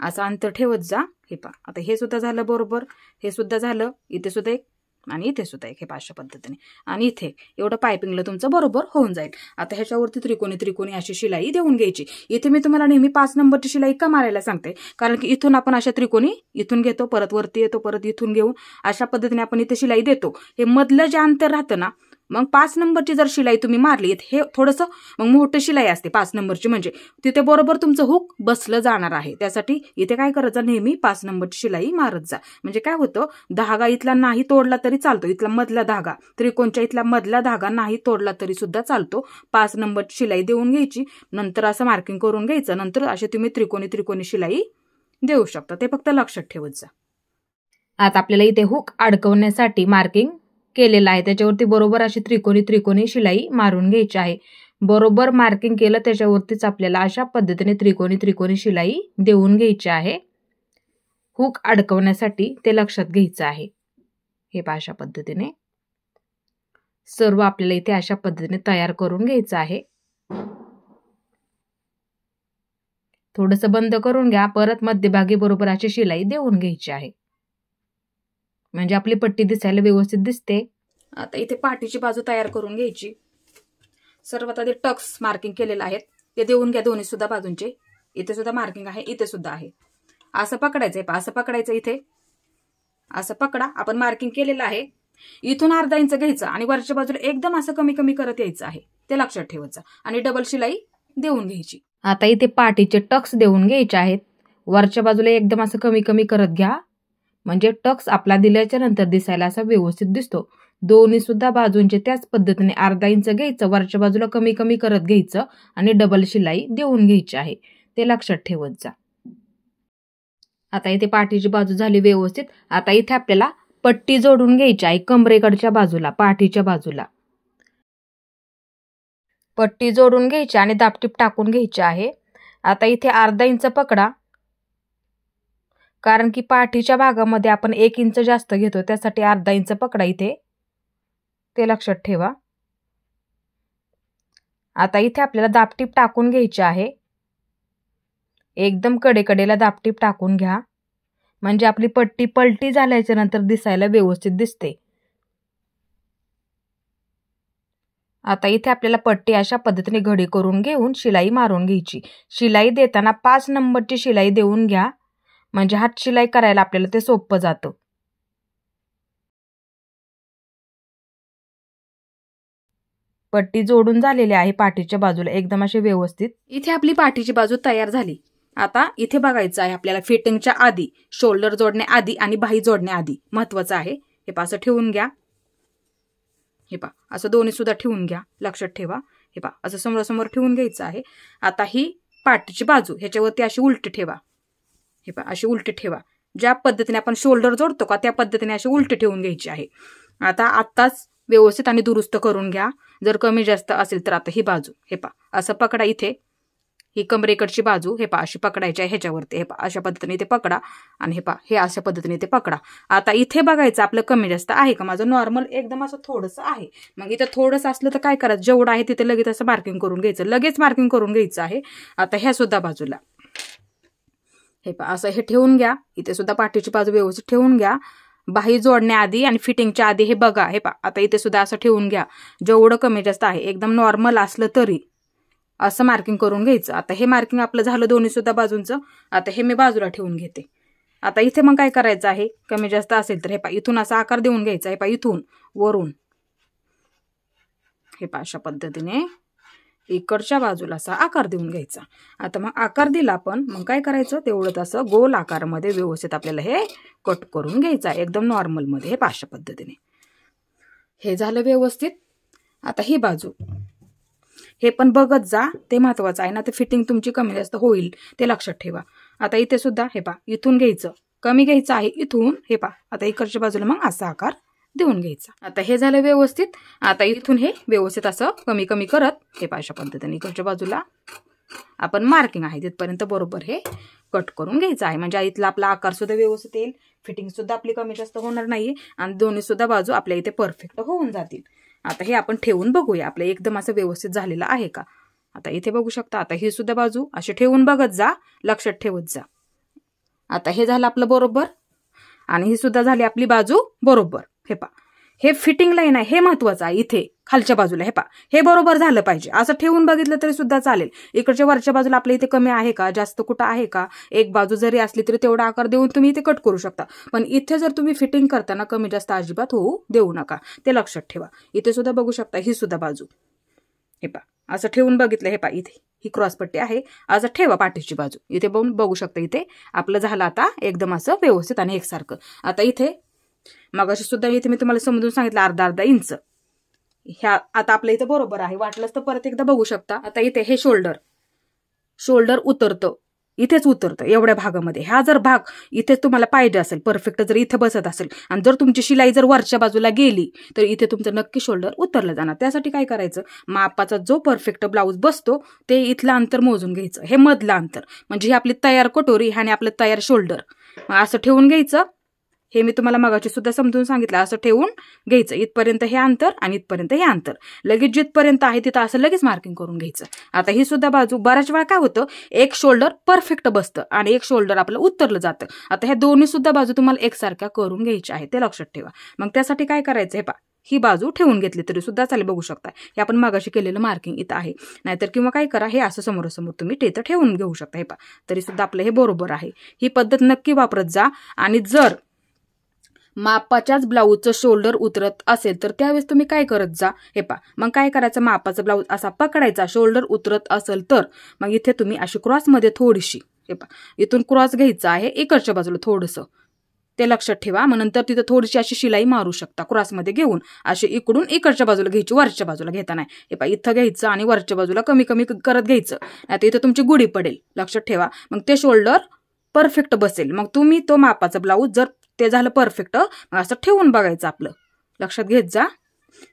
Speaker 1: असं अंतर ठेवत जा. हे पहा, आता हे सुद्धा झालं बरोबर, हे सुद्धा झालं, इथे सुद्धा एक आणि इथे सुद्धा एक, हे अशा पद्धतीने. आणि इथे एवढं पायपिंगला तुमचं बरोबर होऊन जाईल. आता ह्याच्यावरती त्रिकोणी त्रिकोणी अशी शिलाई देऊन घ्यायची. इथे मी तुम्हाला नेहमी 5 नंबरची शिलाई का मारायला सांगते, कारण की इथून आपण अशा त्रिकोणी इथून घेतो, परत वरती येतो, परत इथून घेऊन अशा पद्धतीने आपण इथे शिलाई देतो. हे मधलं जे अंतर राहतं ना, मग 5 नंबरची जर शिलाई तुम्ही मारली, हे थोडंसं मग मोठं शिलाई असते 5 नंबरची, म्हणजे तिथे बरोबर तुमचं हुक बसलं जाणार आहे. त्यासाठी इथे काय करायचं, नेहमी 5 नंबरची शिलाई मारत जा. म्हणजे काय होतं, धागा इथला नाही तोडला तरी चालतो, इथला मधला धागा, त्रिकोणच्या इथला मधला धागा नाही तोडला तरी सुद्धा चालतो. 5 नंबरची शिलाई देऊन घ्यायची, नंतर असं मार्किंग करून घ्यायचं. नंतर असे तुम्ही त्रिकोणी त्रिकोणी शिलाई देऊ शकता, ते फक्त लक्षात ठेवत जा. आता आपल्याला इथे हुक अडकवण्यासाठी मार्किंग केलेला आहे, त्याच्यावरती बरोबर अशी त्रिकोणी त्रिकोणी शिलाई मारून घ्यायची आहे. बरोबर मार्किंग केलं त्याच्यावरतीच आपल्याला अशा पद्धतीने त्रिकोणी त्रिकोणी शिलाई देऊन घ्यायची आहे. हुक अडकवण्यासाठी ते लक्षात घ्यायचं आहे. हे अशा पद्धतीने सर्व आपल्याला इथे अशा पद्धतीने तयार करून घ्यायचं आहे. थोडंसं बंद करून घ्या, परत मध्यभागी बरोबर अशी शिलाई देऊन घ्यायची आहे, म्हणजे आपली पट्टी दिसायला व्यवस्थित दिसते. आता इथे पाठीची बाजू तयार करून घ्यायची. सर्वात आधी टक्स मार्किंग केलेलं आहे ते देऊन घ्या, दोन्ही सुद्धा बाजूंचे. इथे सुद्धा मार्किंग आहे, इथे सुद्धा आहे. असं पकडायचंय, असं पकडायचं, इथे असं पकडा. आपण मार्किंग केलेलं आहे, इथून अर्धा इंच घ्यायचं आणि वरच्या बाजूला एकदम असं कमी कमी करत यायचं आहे, ते लक्षात ठेवायचं. आणि डबल शिलाई देऊन घ्यायची. आता इथे पाठीचे टक्स देऊन घ्यायचे आहेत. वरच्या बाजूला एकदम असं कमी कमी करत घ्या, म्हणजे टक्स आपला दिल्याच्या नंतर दिसायला असा व्यवस्थित दिसतो. दोन्ही सुद्धा बाजूंचे त्याच पद्धतीने अर्धा इंच घ्यायचं, वरच्या बाजूला कमी कमी करत घ्यायचं आणि डबल शिलाई देऊन घ्यायची आहे, ते लक्षात ठेवत जा. आता इथे पाठीची बाजू झाली व्यवस्थित. आता इथे आपल्याला पट्टी जोडून घ्यायची आहे कमरेकडच्या बाजूला, पाठीच्या बाजूला पट्टी जोडून घ्यायची आणि दापटीप टाकून घ्यायची आहे. आता इथे अर्धा इंच पकडा, कारण की पाठीच्या भागामध्ये आपण 1 इंच जास्त घेतो, त्यासाठी अर्धा इंच पकडा इथे, ते लक्षात ठेवा. आता इथे आपल्याला दापटीप टाकून घ्यायची आहे. एकदम कडेकडेला दापटीप टाकून घ्या, म्हणजे आपली पट्टी पलटी झाल्याच्या नंतर दिसायला व्यवस्थित दिसते. आता इथे आपल्याला पट्टी अशा पद्धतीने घडी करून घेऊन शिलाई मारून घ्यायची. शिलाई देताना 5 नंबरची शिलाई देऊन घ्या, म्हणजे हात शिलाई करायला आपल्याला ते सोपं जातं. पट्टी जोडून झालेली आहे पाठीच्या बाजूला एकदम अशी व्यवस्थित. इथे आपली पाठीची बाजू तयार झाली. आता इथे बघायचं आहे आपल्याला फिटिंगच्या आधी, शोल्डर जोडण्याआधी आणि बाही जोडण्याआधी महत्वाचं आहे. हे असं ठेवून घ्या, हे असं दोन्ही सुद्धा ठेवून घ्या, लक्षात ठेवा. हे असं समोरासमोर ठेवून घ्यायचं आहे. आता ही पाठीची बाजू ह्याच्यावरती अशी उलटी ठेवा, हे अशी उलटी ठेवा. ज्या पद्धतीने आपण शोल्डर जोडतो का त्या पद्धतीने अशी उलटी ठेवून घ्यायची आहे. आता आत्ताच व्यवस्थित आणि दुरुस्त करून घ्या. जर कमी जास्त असेल तर आता ही बाजू हे असं पकडा. इथे ही कमरेकडची बाजू हे अशी पकडायची आहे ह्याच्यावरती, हे अशा पद्धतीने ते पकडा आणि हे अशा पद्धतीने ते पकडा. आता इथे बघायचं आपलं कमी जास्त आहे का. माझं नॉर्मल एकदम असं थोडंसं आहे, मग इथं थोडंसं असलं तर काय करायचं, जेवढं आहे तिथे लगेच असं मार्किंग करून घ्यायचं, लगेच मार्किंग करून घ्यायचं आहे. आता ह्या सुद्धा बाजूला हे असं हे ठेवून घ्या. इथे सुद्धा पाठीची बाजू व्यवस्थित ठेवून घ्या. बाही जोडण्याआधी आणि फिटिंगच्या आधी हे बघा, हे आता इथे सुद्धा असं ठेवून घ्या. जेवढं कमी जास्त आहे एकदम नॉर्मल असलं तरी असं मार्किंग करून घ्यायचं. आता हे मार्किंग आपलं झालं दोन्ही सुद्धा बाजूंचं. आता हे मी बाजूला ठेवून घेते. आता इथे मग काय करायचं आहे, कमी जास्त असेल तर हे इथून असा आकार देऊन घ्यायचा आहे. इथून वरून हे अशा पद्धतीने इकडच्या बाजूला असा आकार देऊन घ्यायचा. आता मग आकार दिला आपण, मग काय करायचं, तेवढं असं गोल आकारामध्ये व्यवस्थित आपल्याला हे कट करून घ्यायचं आहे एकदम नॉर्मल मध्ये, हे अशा पद्धतीने. हे झालं व्यवस्थित. आता ही बाजू हे पण बघत जा, ते महत्वाचं आहे ना. ते फिटिंग तुमची कमी जास्त होईल ते लक्षात ठेवा. आता इथे सुद्धा हे पहा, इथून घ्यायचं, कमी घ्यायचं आहे इथून, हे पहा. आता इकडच्या बाजूला मग असा आकार देऊन घ्यायचा. आता हे झालं व्यवस्थित. आता इथून हे व्यवस्थित असं कमी कमी करत हे पहा अशा पद्धतीने इकडच्या बाजूला आपण मार्किंग आहे तिथपर्यंत बरोबर हे कट करून घ्यायचं आहे. म्हणजे इथला आपला आकार सुद्धा व्यवस्थित येईल, फिटिंग सुद्धा आपली कमी जास्त होणार नाही आणि दोन्ही सुद्धा बाजू आपल्या इथे परफेक्ट होऊन जातील. आता हे आपण ठेवून बघूया आपलं एकदम असं व्यवस्थित झालेलं आहे का. आता इथे बघू शकता. आता ही सुद्धा बाजू अशी ठेवून बघत जा, लक्षात ठेवत जा. आता हे झालं आपलं बरोबर आणि ही सुद्धा झाली आपली बाजू बरोबर. हे पहा, हे फिटिंग लाईन आहे, हे महत्वाचं आहे. इथे खालच्या बाजूला हे पहा, हे बरोबर झालं पाहिजे. असं ठेवून बघितलं तरी सुद्धा चालेल. इकडच्या वरच्या बाजूला आपल्या इथे कमी आहे का, जास्त कुठं आहे का, एक बाजू जरी असली तरी तेवढा आकार देऊन तुम्ही इथे कट करू शकता. पण इथे जर तुम्ही फिटिंग करताना कमी जास्त अजिबात होऊ देऊ नका, ते लक्षात ठेवा. इथे सुद्धा बघू शकता ही सुद्धा बाजू हे पहा, असं ठेवून बघितलं. हे पहा, इथे ही क्रॉसपट्टी आहे, असं ठेवा पाठीची बाजू. इथे बघू शकता, इथे आपलं झालं आता एकदम असं व्यवस्थित आणि एकसारखं. आता इथे मगाशी सुद्धा इथे मी तुम्हाला समजून सांगितलं अर्धा इंच. ह्या आता आपल्या इथे बरोबर आहे. वाटलंच तर परत एकदा बघू शकता. आता इथे हे शोल्डर उतरतं, इथेच उतरतं एवढ्या भागामध्ये. हा जर भाग इथे तुम्हाला पाहिजे असेल, परफेक्ट जर इथे बसत असेल आणि जर तुमची शिलाई जर वरच्या बाजूला गेली तर इथे तुमचं नक्की शोल्डर उतरलं जाणार. त्यासाठी काय करायचं, मापाचा जो परफेक्ट ब्लाऊज बसतो ते इथलं अंतर मोजून घ्यायचं. हे मधलं अंतर म्हणजे ही आपली तयार कटोरी आणि आपलं तयार शोल्डर असं ठेवून घ्यायचं. हे मी तुम्हाला मगाशी सुद्धा समजून सांगितलं. असं ठेवून घ्यायचं, इथपर्यंत हे अंतर आणि इथपर्यंत हे अंतर. लगेच जिथपर्यंत आहे तिथं असं लगेच मार्किंग करून घ्यायचं. आता ही सुद्धा बाजू बऱ्याच वेळा काय होतं, एक शोल्डर परफेक्ट बसतं आणि एक शोल्डर आपलं उतरलं जातं. आता ह्या दोन्ही सुद्धा बाजू तुम्हाला एकसारख्या करून घ्यायच्या आहे, ते लक्षात ठेवा. मग त्यासाठी काय करायचं, हे पहा, ही बाजू ठेवून घेतली तरी सुद्धा चालेल. बघू शकता हे आपण मागाशी केलेलं मार्किंग इथं आहे. नाहीतर किंवा काय करा, हे असं समोरासमोर तुम्ही इथं ठेवून घेऊ शकता. हे पहा, तरी सुद्धा आपलं हे बरोबर आहे. ही पद्धत नक्की वापरत जा. आणि जर मापाच्याच ब्लाऊजचं शोल्डर उतरत असेल तर त्यावेळेस तुम्ही काय करत जा, हे पहा, मग काय करायचं, मापाचा ब्लाऊज असा पकडायचा, शोल्डर उतरत असेल तर मग इथे तुम्ही अशी क्रॉसमध्ये थोडीशी, हे पहा, इथून क्रॉस घ्यायचा आहे इकडच्या बाजूला थोडंसं, ते लक्षात ठेवा. मग नंतर तिथं थोडीशी अशी शिलाई मारू शकता क्रॉसमध्ये घेऊन. अशी इकडून इकडच्या बाजूला घ्यायची, वरच्या बाजूला घेता नाही. हे पहा, इथं घ्यायचं आणि वरच्या बाजूला कमी कमी करत घ्यायचं. आता इथं तुमची गुढी पडेल, लक्षात ठेवा. मग ते शोल्डर परफेक्ट बसेल. मग तुम्ही तो मापाचा ब्लाऊज जर ते झालं परफेक्ट, असं ठेवून बघायचं आपलं, लक्षात घेत जा.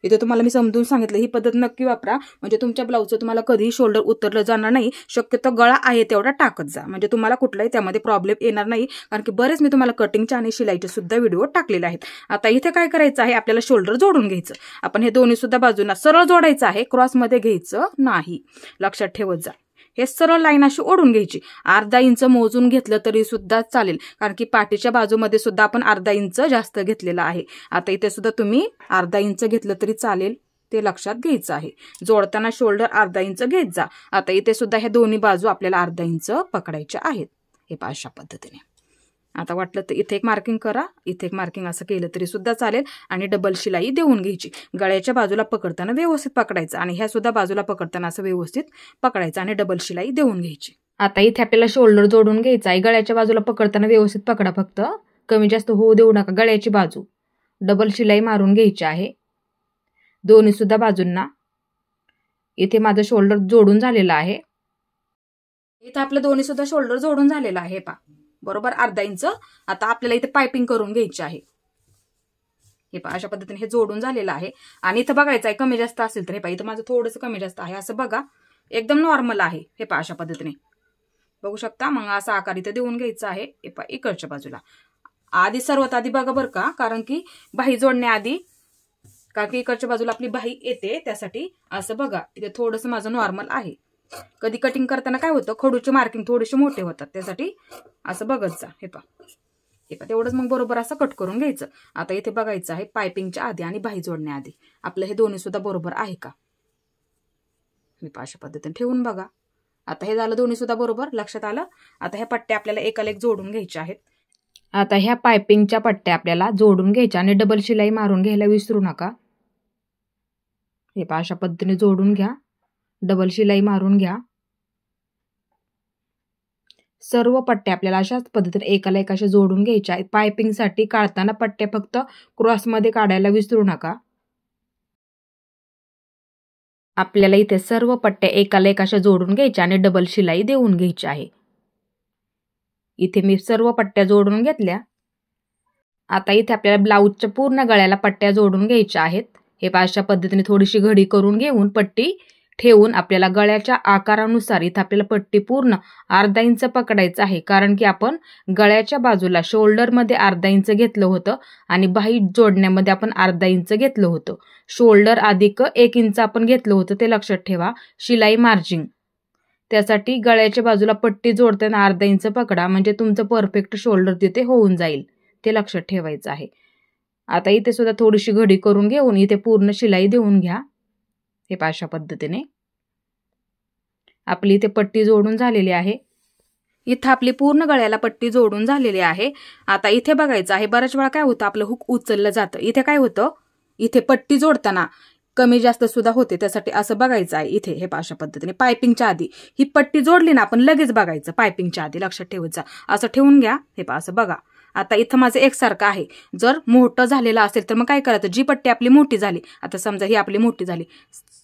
Speaker 1: इथे तुम्हाला मी समजून सांगितलं, ही पद्धत नक्की वापरा. म्हणजे तुमच्या ब्लाऊजचं तुम्हाला कधीही शोल्डर उतरलं जाणार नाही. शक्यतो गळा आहे तेवढा टाकत जा, म्हणजे तुम्हाला कुठलाही त्यामध्ये प्रॉब्लेम येणार नाही. कारण की बरेच मी तुम्हाला कटिंगच्या आणि शिलाईचे सुद्धा व्हिडिओ टाकलेले आहेत. आता इथे काय करायचं आहे, आपल्याला शोल्डर जोडून घ्यायचं. आपण हे दोन्ही सुद्धा बाजूंना सरळ जोडायचं आहे, क्रॉसमध्ये घ्यायचं नाही, लक्षात ठेवत जा. हे सरळ लाईन अशी ओढून घ्यायची. अर्धा इंच मोजून घेतलं तरी सुद्धा चालेल, कारण की पाठीच्या बाजूमध्ये सुद्धा आपण अर्धा इंच जास्त घेतलेला आहे. आता इथे सुद्धा तुम्ही अर्धा इंच घेतलं तरी चालेल, ते लक्षात घ्यायचं आहे. जोडताना शोल्डर अर्धा इंच घेत जा. आता इथे सुद्धा हे दोन्ही बाजू आपल्याला अर्धा इंच पकडायच्या आहेत. हे पहा अशा पद्धतीने. आता वाटलं तर इथे एक मार्किंग करा, इथे एक मार्किंग असं केलं तरी सुद्धा चालेल. आणि डबल शिलाई देऊन घ्यायची. गळ्याच्या बाजूला पकडताना व्यवस्थित पकडायचं आणि ह्या सुद्धा बाजूला पकडताना असं व्यवस्थित पकडायचं आणि डबल शिलाई देऊन घ्यायची. आता इथे आपल्याला शोल्डर जोडून घ्यायचा आहे. गळ्याच्या बाजूला पकडताना व्यवस्थित पकडा, फक्त कमी जास्त होऊ देऊ नका. गळ्याची बाजू डबल शिलाई मारून घ्यायची आहे दोन्ही सुद्धा बाजूंना. इथे माझं शोल्डर जोडून झालेलं आहे. इथे आपलं दोन्ही सुद्धा शोल्डर जोडून झालेलं आहे, पहा बरोबर अर्धा इंच. आता आपल्याला इथे पायपिंग करून घ्यायची आहे. हे पहा अशा पद्धतीने हे जोडून झालेलं आहे. आणि इथं बघायचं आहे कमी जास्त असेल तर, हे पहा इथं माझं थोडंसं कमी जास्त आहे, असं बघा एकदम नॉर्मल आहे. हे पहा अशा पद्धतीने बघू शकता. मग असा आकार इथे देऊन घ्यायचा आहे. हे पहा इकडच्या बाजूला आधी सर्वात आधी बघा बरं का, कारण की बाही जोडण्याआधी, कारण की इकडच्या बाजूला आपली बाही येते, त्यासाठी असं बघा इथे थोडंसं माझं नॉर्मल आहे. कधी कटिंग करताना काय होतं, खडूचे मार्किंग थोडेसे मोठे होतात, त्यासाठी असं बघत जा. हे पहा तेवढंच मग बरोबर असं कट करून घ्यायचं. आता इथे बघायचं आहे पायपिंगच्या आधी आणि बाही जोडण्याआधी आपलं हे दोन्ही सुद्धा बरोबर आहे का. हे पहा अशा पद्धतीने ठेवून बघा. आता हे झालं दोन्ही सुद्धा बरोबर, लक्षात आलं. आता ह्या पट्ट्या आपल्याला एकाला एक जोडून घ्यायच्या आहेत. आता ह्या पायपिंगच्या पट्ट्या आपल्याला जोडून घ्यायच्या आणि डबल शिलाई मारून घ्यायला विसरू नका. हे पहा अशा पद्धतीने जोडून घ्या, डबल शिलाई मारून घ्या. सर्व पट्ट्या आपल्याला अशाच पद्धतीने एकाला एक अशा जोडून घ्यायच्या आहेत. पायपिंगसाठी काढताना पट्ट्या फक्त क्रॉसमध्ये काढायला विसरू नका. आपल्याला इथे सर्व पट्ट्या एकाला एक अशा जोडून घ्यायच्या आणि डबल शिलाई देऊन घ्यायची आहे. इथे मी सर्व पट्ट्या जोडून घेतल्या. आता इथे आपल्याला ब्लाऊजच्या पूर्ण गळ्याला पट्ट्या जोडून घ्यायच्या आहेत. हे अशा पद्धतीने थोडीशी घडी करून घेऊन पट्टी ठेवून आपल्याला गळ्याच्या आकारानुसार इथे आपल्याला पट्टी पूर्ण अर्धा इंच पकडायचं आहे. कारण की आपण गळ्याच्या बाजूला शोल्डरमध्ये अर्धा इंच घेतलं होतं आणि बाही जोडण्यामध्ये आपण अर्धा इंच घेतलं होतं. शोल्डर अधिक 1 इंच आपण घेतलं होतं ते लक्षात ठेवा. शिलाई मार्जिंग त्यासाठी गळ्याच्या बाजूला पट्टी जोडताना अर्धा इंच पकडा, म्हणजे तुमचं परफेक्ट शोल्डर तिथे होऊन जाईल. ते लक्षात ठेवायचं आहे. आता इथे सुद्धा थोडीशी घडी करून घेऊन इथे पूर्ण शिलाई देऊन घ्या. हे अशा पद्धतीने आपली इथे पट्टी जोडून झालेली आहे. इथं आपली पूर्ण गळ्याला पट्टी जोडून झालेली आहे. आता इथे बघायचं आहे, बऱ्याच वेळा काय होतं आपलं हुक उचललं जातं. इथे काय होतं, इथे पट्टी जोडताना कमी जास्त सुद्धा होते. त्यासाठी असं बघायचं आहे. इथे हे अशा पद्धतीने पायपिंगच्या आधी ही पट्टी जोडली ना आपण लगेच बघायचं. पायपिंगच्या आधी लक्षात ठेवायचं. असं ठेवून घ्या. हे असं बघा. आता इथं माझं एकसारखं आहे. जर मोठं झालेलं असेल तर मग काय करायचं, जी पट्टी आपली मोठी झाली, आता समजा ही आपली मोठी झाली,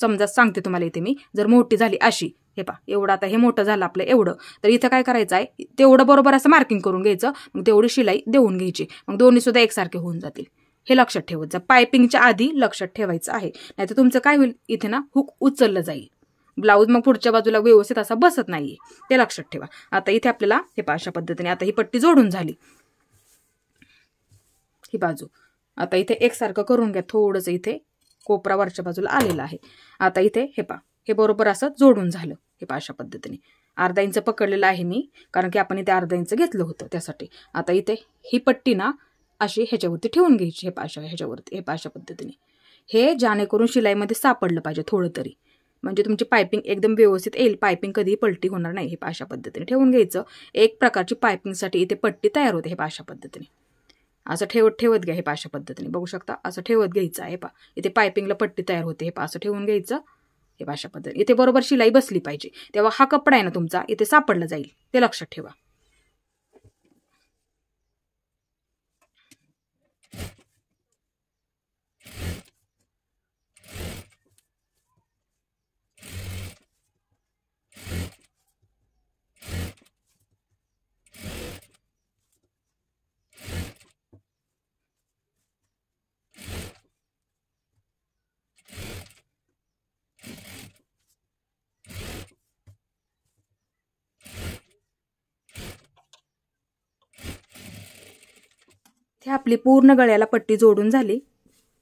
Speaker 1: समजा सांगते तुम्हाला इथे मी, जर मोठी झाली अशी, हे एवढं आता हे मोठं झालं आपलं एवढं, तर इथं काय करायचं आहे, तेवढं बरोबर असं मार्किंग करून घ्यायचं. मग तेवढी शिलाई देऊन घ्यायची. मग दोन्ही सुद्धा एकसारखे होऊन जातील. हे लक्षात ठेवायचं. पायपिंगच्या आधी लक्षात ठेवायचं आहे. नाहीतर तुमचं काय होईल, इथे ना हुक उचललं जाईल. ब्लाऊज मग पुढच्या बाजूला व्यवस्थित असा बसत नाहीये. ते लक्षात ठेवा. आता इथे आपल्याला हे अशा पद्धतीने आता ही पट्टी जोडून झाली. ही बाजू आता इथे एकसारखं करून घ्या. थोडंसं इथे कोपरा वरच्या बाजूला आलेला आहे. आता इथे हे बरोबर असं जोडून झालं. हे अशा पद्धतीने अर्धा इंच पकडलेलं आहे मी, कारण की आपण इथे अर्धा इंच घेतलं होतं त्यासाठी. आता इथे ही पट्टी ना अशी ह्याच्यावरती ठेवून घ्यायची. ह्याच्यावरती हे अशा पद्धतीने, हे जेणेकरून शिलाईमध्ये सापडलं पाहिजे थोडं तरी, म्हणजे तुमची पायपिंग एकदम व्यवस्थित येईल. पायपिंग कधीही पलटी होणार नाही. हे अशा पद्धतीने ठेवून घ्यायचं. एक प्रकारची पायपिंगसाठी इथे पट्टी तयार होते. हे अशा पद्धतीने असं ठेवत घ्या. हे अशा पद्धतीने बघू शकता. असं ठेवत घ्यायचं आहे. इथे पायपिंगला पट्टी तयार होते. हे असं ठेवून घ्यायचं. हे अशा पद्धतीने इथे बरोबर शिलाई बसली पाहिजे. तेव्हा हा कपडा आहे ना तुमचा इथे सापडला जाईल. ते लक्षात ठेवा. हे आपली पूर्ण गळ्याला पट्टी जोडून झाली.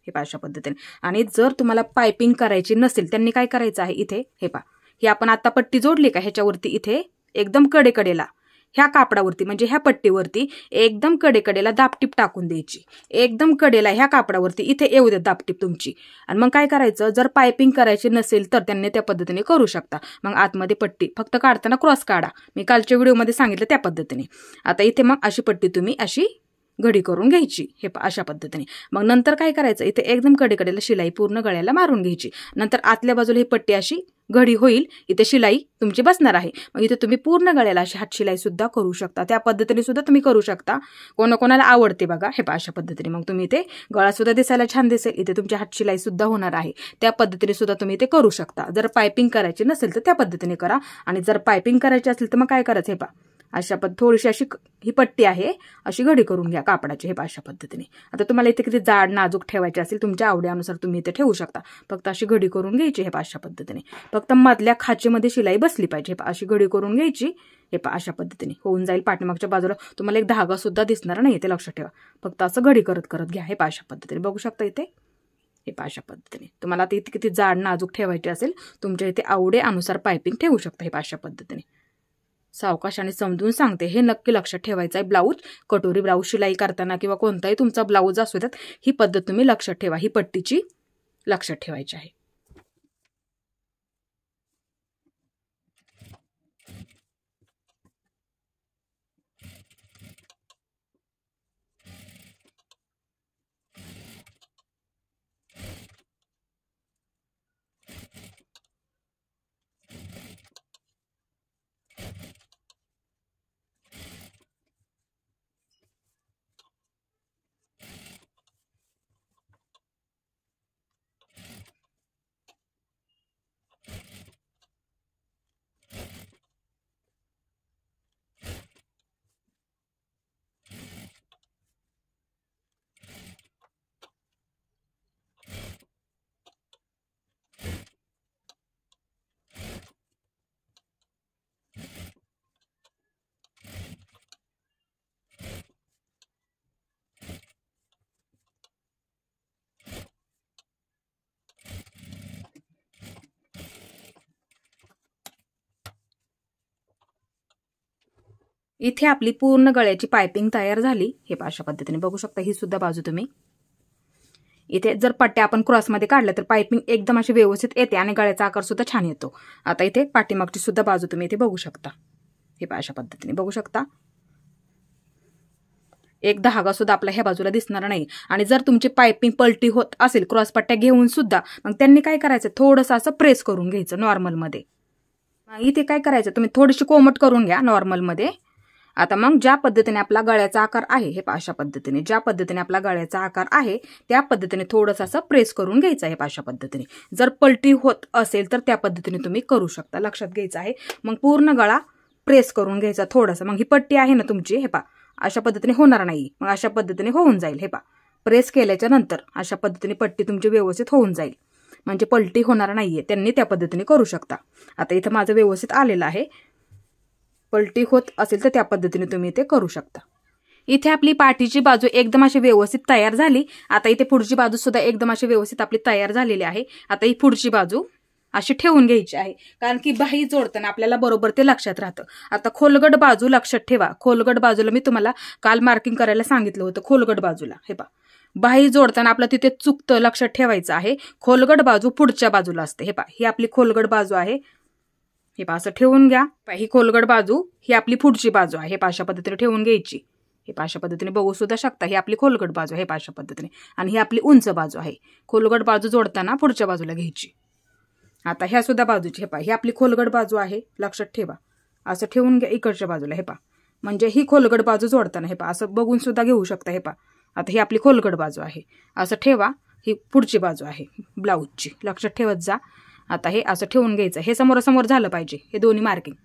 Speaker 1: हे अशा पद्धतीने. आणि जर तुम्हाला पायपिंग करायची नसेल त्यांनी काय करायचं आहे, इथे ही आपण आता पट्टी जोडली का ह्याच्यावरती इथे एकदम कडेकडेला ह्या कापडावरती म्हणजे ह्या पट्टीवरती एकदम कडेकडेला दाबटीप टाकून द्यायची. एकदम कडेला ह्या कापडावरती इथे येऊ द्या दाबटीप तुमची. आणि मग काय करायचं, जर पायपिंग करायची नसेल तर त्यांनी त्या पद्धतीने करू शकता. मग आतमध्ये पट्टी फक्त काढताना क्रॉस काढा. मी कालच्या व्हिडिओमध्ये सांगितलं त्या पद्धतीने. आता इथे मग अशी पट्टी तुम्ही अशी घडी करून घ्यायची. हे अशा पद्धतीने. मग नंतर काय करायचं, इथे एकदम कडेकडेला शिलाई पूर्ण गळ्याला मारून घ्यायची. नंतर आतल्या बाजूला ही पट्टी अशी घडी होईल. इथे शिलाई तुमची बसणार आहे. मग इथे तुम्ही पूर्ण गळ्याला अशी हात शिलाई सुद्धा करू शकता. त्या पद्धतीने सुद्धा तुम्ही करू शकता. कोणाकोणाला आवडते बघा हे अशा पद्धतीने. मग तुम्ही इथे गळा सुद्धा दिसायला छान दिसेल. इथे तुमची हात शिलाई सुद्धा होणार आहे. त्या पद्धतीने सुद्धा तुम्ही ते करू शकता. जर पायपिंग करायची नसेल तर त्या पद्धतीने करा. आणि जर पायपिंग करायची असेल तर मग काय करायचं, हे अशा थोडीशी अशी ही पट्टी आहे अशी घडी करून घ्या कापडाची. हे अशा पद्धतीने. आता तुम्हाला इथे किती जाड नाजूक ठेवायची असेल तुमच्या आवडीनुसार तुम्ही इथे ठेवू शकता. फक्त अशी घडी करून घ्यायची. हे अशा पद्धतीने. फक्त मधल्या खाचीमध्ये शिलाई बसली पाहिजे. हे अशी घडी करून घ्यायची. हे अशा पद्धतीने होऊन जाईल. पाठीमागच्या बाजूला तुम्हाला एक धागा सुद्धा दिसणार नाही. ते लक्षात ठेवा. फक्त असं घडी करत करत घ्या. हे अशा पद्धतीने बघू शकता इथे. हे अशा पद्धतीने. तुम्हाला आता इथे किती जाड नाजूक ठेवायची असेल तुमच्या इथे आवडीनुसार पायपिंग ठेवू शकता. हे अशा पद्धतीने सावकाशाने समजून सांगते. हे नक्की लक्षात ठेवायचं आहे. ब्लाऊज कटोरी ब्लाऊज शिलाई करताना किंवा कोणताही तुमचा ब्लाऊज असू द्यात ही पद्धत तुम्ही लक्षात ठेवा. ही पट्टीची लक्षात ठेवायची आहे. इथे आपली पूर्ण गळ्याची पायपिंग तयार झाली. हे पहा अशा पद्धतीने बघू शकता. ही सुद्धा बाजू तुम्ही इथे जर पट्ट्या आपण क्रॉसमध्ये काढल्या तर पायपिंग एकदम अशी व्यवस्थित येते आणि गळ्याचा आकार सुद्धा छान येतो. आता इथे पाठीमागची सुद्धा बाजू तुम्ही इथे बघू शकता. हे पहा अशा पद्धतीने बघू शकता. एक धागा सुद्धा आपला ह्या बाजूला दिसणार नाही. आणि जर तुमची पायपिंग पलटी होत असेल क्रॉस पट्ट्या घेऊन सुद्धा, मग त्यांनी काय करायचं, थोडंसं असं प्रेस करून घ्यायचं नॉर्मलमध्ये. इथे काय करायचं, तुम्ही थोडीशी कोमट करून घ्या नॉर्मलमध्ये. आता मग ज्या पद्धतीने आपला गळ्याचा आकार आहे, हे पहा अशा पद्धतीने ज्या पद्धतीने आपला गळ्याचा आकार आहे त्या पद्धतीने थोडंसं असं प्रेस करून घ्यायचं आहे. अशा पद्धतीने जर पलटी होत असेल तर त्या पद्धतीने तुम्ही करू शकता. लक्षात घ्यायचं आहे. मग पूर्ण गळा प्रेस करून घ्यायचा थोडासा. मग ही पट्टी आहे ना तुमची, हे पहा अशा पद्धतीने होणार नाही. मग अशा पद्धतीने होऊन जाईल. हे पहा प्रेस केल्याच्या नंतर अशा पद्धतीने पट्टी तुमची व्यवस्थित होऊन जाईल. म्हणजे पलटी होणार नाहीये. त्यांनी त्या पद्धतीने करू शकता. आता इथं माझं व्यवस्थित आलेलं आहे. पलटी होत असेल तर त्या पद्धतीने तुम्ही इथे करू शकता. इथे आपली पाठीची बाजू एकदम अशी व्यवस्थित तयार झाली. आता इथे पुढची बाजू सुद्धा एकदम अशी व्यवस्थित आपली तयार झालेली आहे. आता ही पुढची बाजू अशी ठेवून घ्यायची आहे, कारण की बाही जोडताना आपल्याला बरोबर ते लक्षात राहतं. आता खोलगट बाजू लक्षात ठेवा. खोलगट बाजूला मी तुम्हाला काल मार्किंग करायला सांगितलं होतं. खोलगट बाजूला हे पहा बाही जोडताना आपलं तिथे चुकतं, लक्षात ठेवायचं आहे. खोलगट बाजू पुढच्या बाजूला असते. हे पहा ही आपली खोलगट बाजू आहे. हे पहा असं ठेवून घ्या. ही खोलगट बाजू ही आपली पुढची बाजू आहे. हे पहा अशा पद्धतीने ठेवून घ्यायची. हे पहा अशा पद्धतीने बघू सुद्धा शकता. ही आपली खोलगट बाजू आहे. हे पहा अशा पद्धतीने. आणि ही आपली उंच बाजू आहे. खोलगट बाजू जोडताना पुढच्या बाजूला घ्यायची. आता ह्या सुद्धा बाजूची हे पहा ही आपली खोलगट बाजू आहे. लक्षात ठेवा. असं ठेवून घ्या इकडच्या बाजूला. हे पहा म्हणजे ही खोलगट बाजू जोडताना हे पहा असं बघून सुद्धा घेऊ शकता. हे पहा आता ही आपली खोलगट बाजू आहे. असं ठेवा. ही पुढची बाजू आहे ब्लाऊजची. लक्षात ठेवत जा. आता हे असं ठेवून घ्यायचं. हे समोरासमोर झालं पाहिजे. हे दोन्ही मार्किंग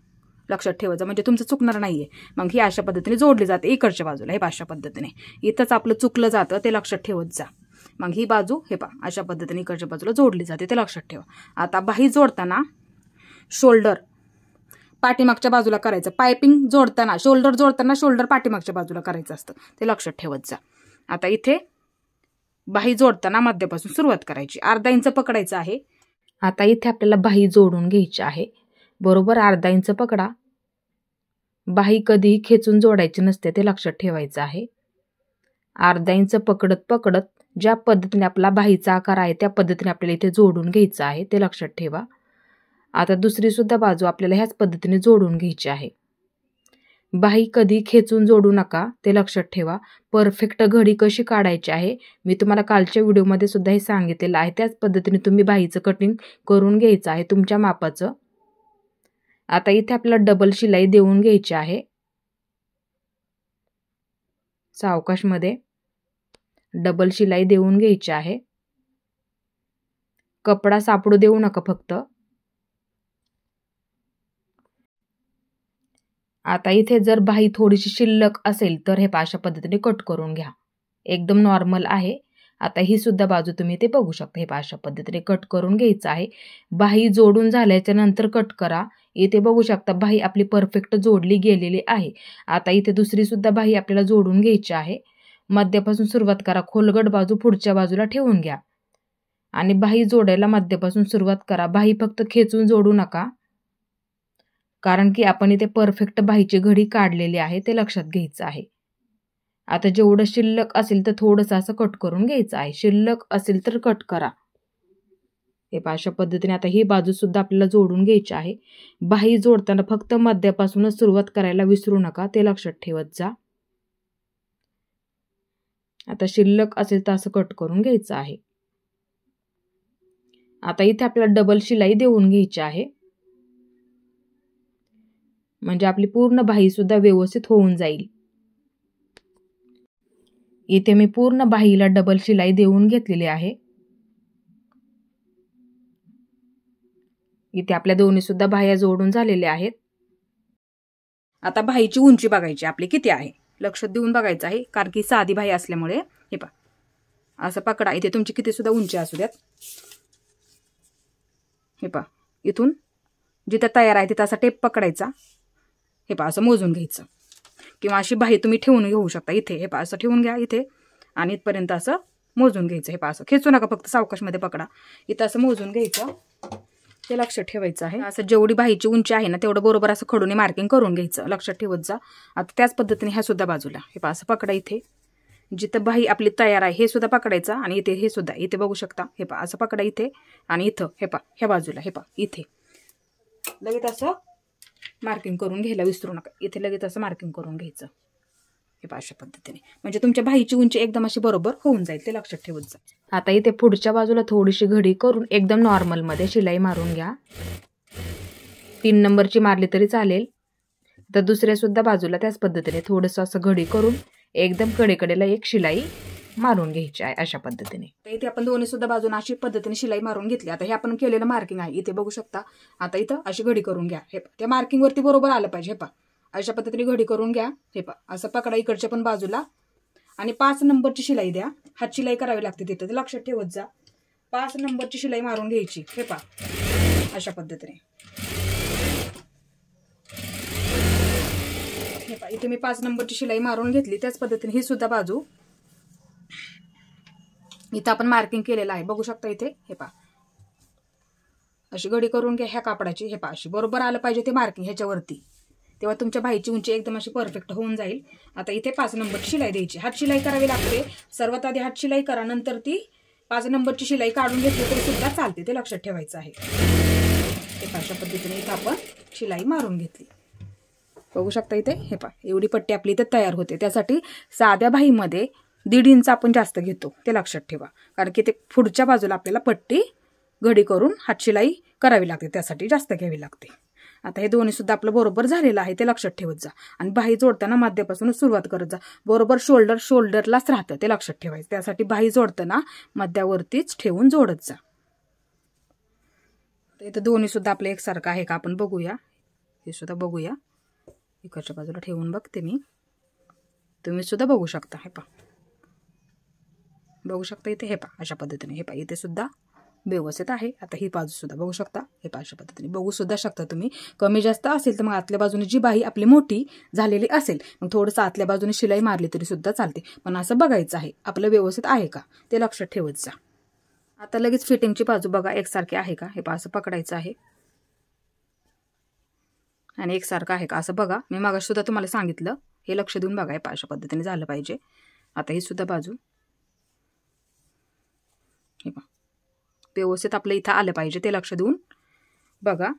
Speaker 1: लक्षात ठेवायचं म्हणजे तुमचं चुकणार नाहीये. मग ही अशा पद्धतीने जोडली जाते इकडच्या बाजूला. हे अशा पद्धतीने इथंच आपलं चुकलं जातं ते लक्षात ठेवत जा. मग ही बाजू हे पहा अशा पद्धतीने इकडच्या बाजूला जोडली जाते ते लक्षात ठेवा. आता बाही जोडताना शोल्डर पाठीमागच्या बाजूला करायचं. पायपिंग जोडताना शोल्डर पाठीमागच्या बाजूला करायचं असतं ते लक्षात ठेवत जा. आता इथे बाही जोडताना मध्यापासून सुरुवात करायची. अर्धा इंच पकडायचं आहे. आता इथे आपल्याला बाही जोडून घ्यायची आहे. बरोबर अर्धा इंच पकडा. बाही कधीही खेचून जोडायची नसते ते लक्षात ठेवायचं आहे. अर्धा इंच पकडत पकडत ज्या पद्धतीने आपला बाहीचा आकार आहे त्या पद्धतीने आपल्याला इथे जोडून घ्यायचं आहे ते लक्षात ठेवा. आता दुसरी सुद्धा बाजू आपल्याला ह्याच पद्धतीने जोडून घ्यायची आहे. बाही कधी खेचून जोडू नका ते लक्षात ठेवा. परफेक्ट घडी कशी काढायची आहे मी तुम्हाला कालच्या व्हिडिओमध्ये सुद्धा हे सांगितलेलं आहे. त्याच पद्धतीने तुम्ही बाहीचं कटिंग करून घ्यायचं आहे तुमच्या मापाचं. आता इथे आपल्याला डबल शिलाई देऊन घ्यायची आहे. सावकाशमध्ये डबल शिलाई देऊन घ्यायची आहे. कपडा सापडू देऊ नका फक्त. आता इथे जर बाही थोडीशी शिल्लक असेल तर हे अशा पद्धतीने कट करून घ्या. एकदम नॉर्मल आहे. आता ही सुद्धा बाजू तुम्ही ते बघू शकता. हे अशा पद्धतीने कट करून घ्यायचं आहे. बाही जोडून झाल्याच्या नंतर कट करा. इथे बघू शकता बाही आपली परफेक्ट जोडली गेलेली आहे. आता इथे दुसरी सुद्धा बाही आपल्याला जोडून घ्यायची आहे. मध्यापासून सुरुवात करा. खोलगट बाजू पुढच्या बाजूला ठेवून घ्या आणि बाही जोडायला मध्यापासून सुरुवात करा. बाही फक्त खेचून जोडू नका, कारण की आपण इथे परफेक्ट बाहीची घडी काढलेली आहे ते लक्षात घ्यायचं आहे. आता जेवढं शिल्लक असेल तर थोडंसं असं कट करून घ्यायचं आहे. शिल्लक असेल तर कट करा. हे अशा पद्धतीने आता ही बाजू सुद्धा आपल्याला जोडून घ्यायची आहे. बाही जोडताना फक्त मध्यापासूनच सुरुवात करायला विसरू नका ते लक्षात ठेवत जा. आता शिल्लक असेल तर असं कट करून घ्यायचं आहे. आता इथे आपल्याला डबल शिलाई देऊन घ्यायची आहे, म्हणजे आपली पूर्ण बाही सुद्धा व्यवस्थित होऊन जाईल. इथे मी पूर्ण बाहीला डबल शिलाई देऊन घेतलेली आहे. इथे आपल्या दोन्ही सुद्धा बाह्या जोडून झालेल्या आहेत. आता बाहीची उंची बघायची आपली किती आहे लक्ष देऊन बघायचं आहे, कारण की साधी बाही असल्यामुळे हे पहा असं पकडा. इथे तुमची किती सुद्धा उंची असू द्यात. हे पहा इथून जिथे तयार आहे तिथं असा टेप पकडायचा. हे पहा असं मोजून घ्यायचं, किंवा अशी बाही तुम्ही ठेवून घेऊ शकता. इथे हे पहा असं ठेवून घ्या इथे आणि इथपर्यंत असं मोजून घ्यायचं. हे पहा असं खेचू नका, फक्त सावकाशमध्ये पकडा. इथं असं मोजून घ्यायचं. ते लक्षात ठेवायचं आहे. असं जेवढी बाहीची उंची आहे ना तेवढं बरोबर असं खडूने मार्किंग करून घ्यायचं, लक्षात ठेवत जा. आता त्याच पद्धतीने ह्या सुद्धा बाजूला हे पहा असं पकडा, इथे जिथं बाही आपली तयार आहे हे सुद्धा पकडायचं आणि इथे हे सुद्धा इथे बघू शकता, हे पहा असं पकडा इथे आणि इथं हे पहा ह्या बाजूला हे पहा इथे लगेच असं मार्किंग करून घ्यायला विसरू नका. इथे लगेच असं मार्किंग करून घ्यायचं हे पहा अशा पद्धतीने, म्हणजे तुमच्या बाहीची उंची एकदम अशी बरोबर होऊन जाईल, ते लक्षात ठेवत जा. आता इथे पुढच्या बाजूला थोडीशी घडी करून एकदम नॉर्मल मध्ये शिलाई मारून घ्या. 3 नंबरची मारली तरी चालेल. तर दुसऱ्या सुद्धा बाजूला त्याच पद्धतीने थोडंसं असं घडी करून एकदम कडेकडेला एक शिलाई मारून घ्यायची आहे अशा पद्धतीने. तर इथे आपण दोन्ही सुद्धा बाजूने अशी पद्धतीने शिलाई मारून घेतली. आता हे आपण केलेलं मार्किंग आहे इथे बघू शकता. आता इथं अशी घडी करून घ्या, हे त्या मार्किंग वरती बरोबर आलं पाहिजे. हे पहा अशा पद्धतीने घडी करून घ्या. हे पहा असं पकडा इकडच्या पण बाजूला आणि 5 नंबरची शिलाई द्या. हात शिलाई करावी लागते तिथं, ते लक्षात ठेवत जा. 5 नंबरची शिलाई मारून घ्यायची. हे पहा अशा पद्धतीने. हे पहा इथे मी 5 नंबरची शिलाई मारून घेतली. त्याच पद्धतीने ही सुद्धा बाजू इथं आपण मार्किंग केलेलं आहे बघू शकता इथे. हे पहा अशी घडी करून घ्या ह्या कापडाची. हे पहा अशी बरोबर आलं पाहिजे ते मार्किंग ह्याच्यावरती, तेव्हा तुमच्या बाहीची उंची एकदम अशी परफेक्ट होऊन जाईल. आता इथे 5 नंबरची शिलाई द्यायची. हात शिलाई करावी लागते. सर्वात आधी हात शिलाई करा, नंतर ती 5 नंबरची शिलाई काढून घेतली तरी सुद्धा चालते, ते लक्षात ठेवायचं आहे. हे अशा पद्धतीने इथं आपण शिलाई मारून घेतली बघू शकता इथे. हे पहा एवढी पट्टी आपली इथे तयार होते. त्यासाठी साध्या बाहीमध्ये 1.5 इंच आपण जास्त घेतो, ते लक्षात ठेवा, कारण की ते पुढच्या बाजूला आपल्याला पट्टी घडी करून हात शिलाई करावी लागते, त्यासाठी जास्त घ्यावी लागते. आता हे दोन्ही सुद्धा आपलं बरोबर झालेलं आहे, ते लक्षात ठेवत जा. आणि बाही जोडताना मध्यापासून सुरुवात करत जा. बरोबर शोल्डरलाच राहतं, ते लक्षात ठेवायचं. त्यासाठी बाही जोडताना मध्यावरतीच ठेवून जोडत जा. तर इथं दोन्ही सुद्धा आपलं एकसारखं आहे का आपण बघूया. हे सुद्धा बघूया. इकडच्या बाजूला ठेवून बघते मी, तुम्ही सुद्धा बघू शकता. हे पहा बघू शकता इथे. हे पहा अशा पद्धतीने. हे पहा इथे सुद्धा व्यवस्थित आहे. आता ही बाजू सुद्धा बघू शकता. हे पहा अशा पद्धतीने बघू सुद्धा शकता तुम्ही. कमी जास्त असेल तर मग आतल्या बाजूने जी बाही आपली मोठी झालेली असेल मग थोडंसं आतल्या बाजूने शिलाई मारली तरी सुद्धा चालते, पण असं बघायचं आहे आपलं व्यवस्थित आहे का, ते लक्षात ठेवत जा. आता लगेच फिटिंगची बाजू बघा एकसारखी आहे का. हे पहा असं पकडायचं आहे आणि एकसारखं आहे का असं बघा. मी मागाशी सुद्धा तुम्हाला सांगितलं, हे लक्ष देऊन बघा. हे पहा अशा पद्धतीने झालं पाहिजे. आता ही सुद्धा बाजू हे पहा व्यवस्थित आपलं इथं आलं पाहिजे, ते लक्ष देऊन बघा.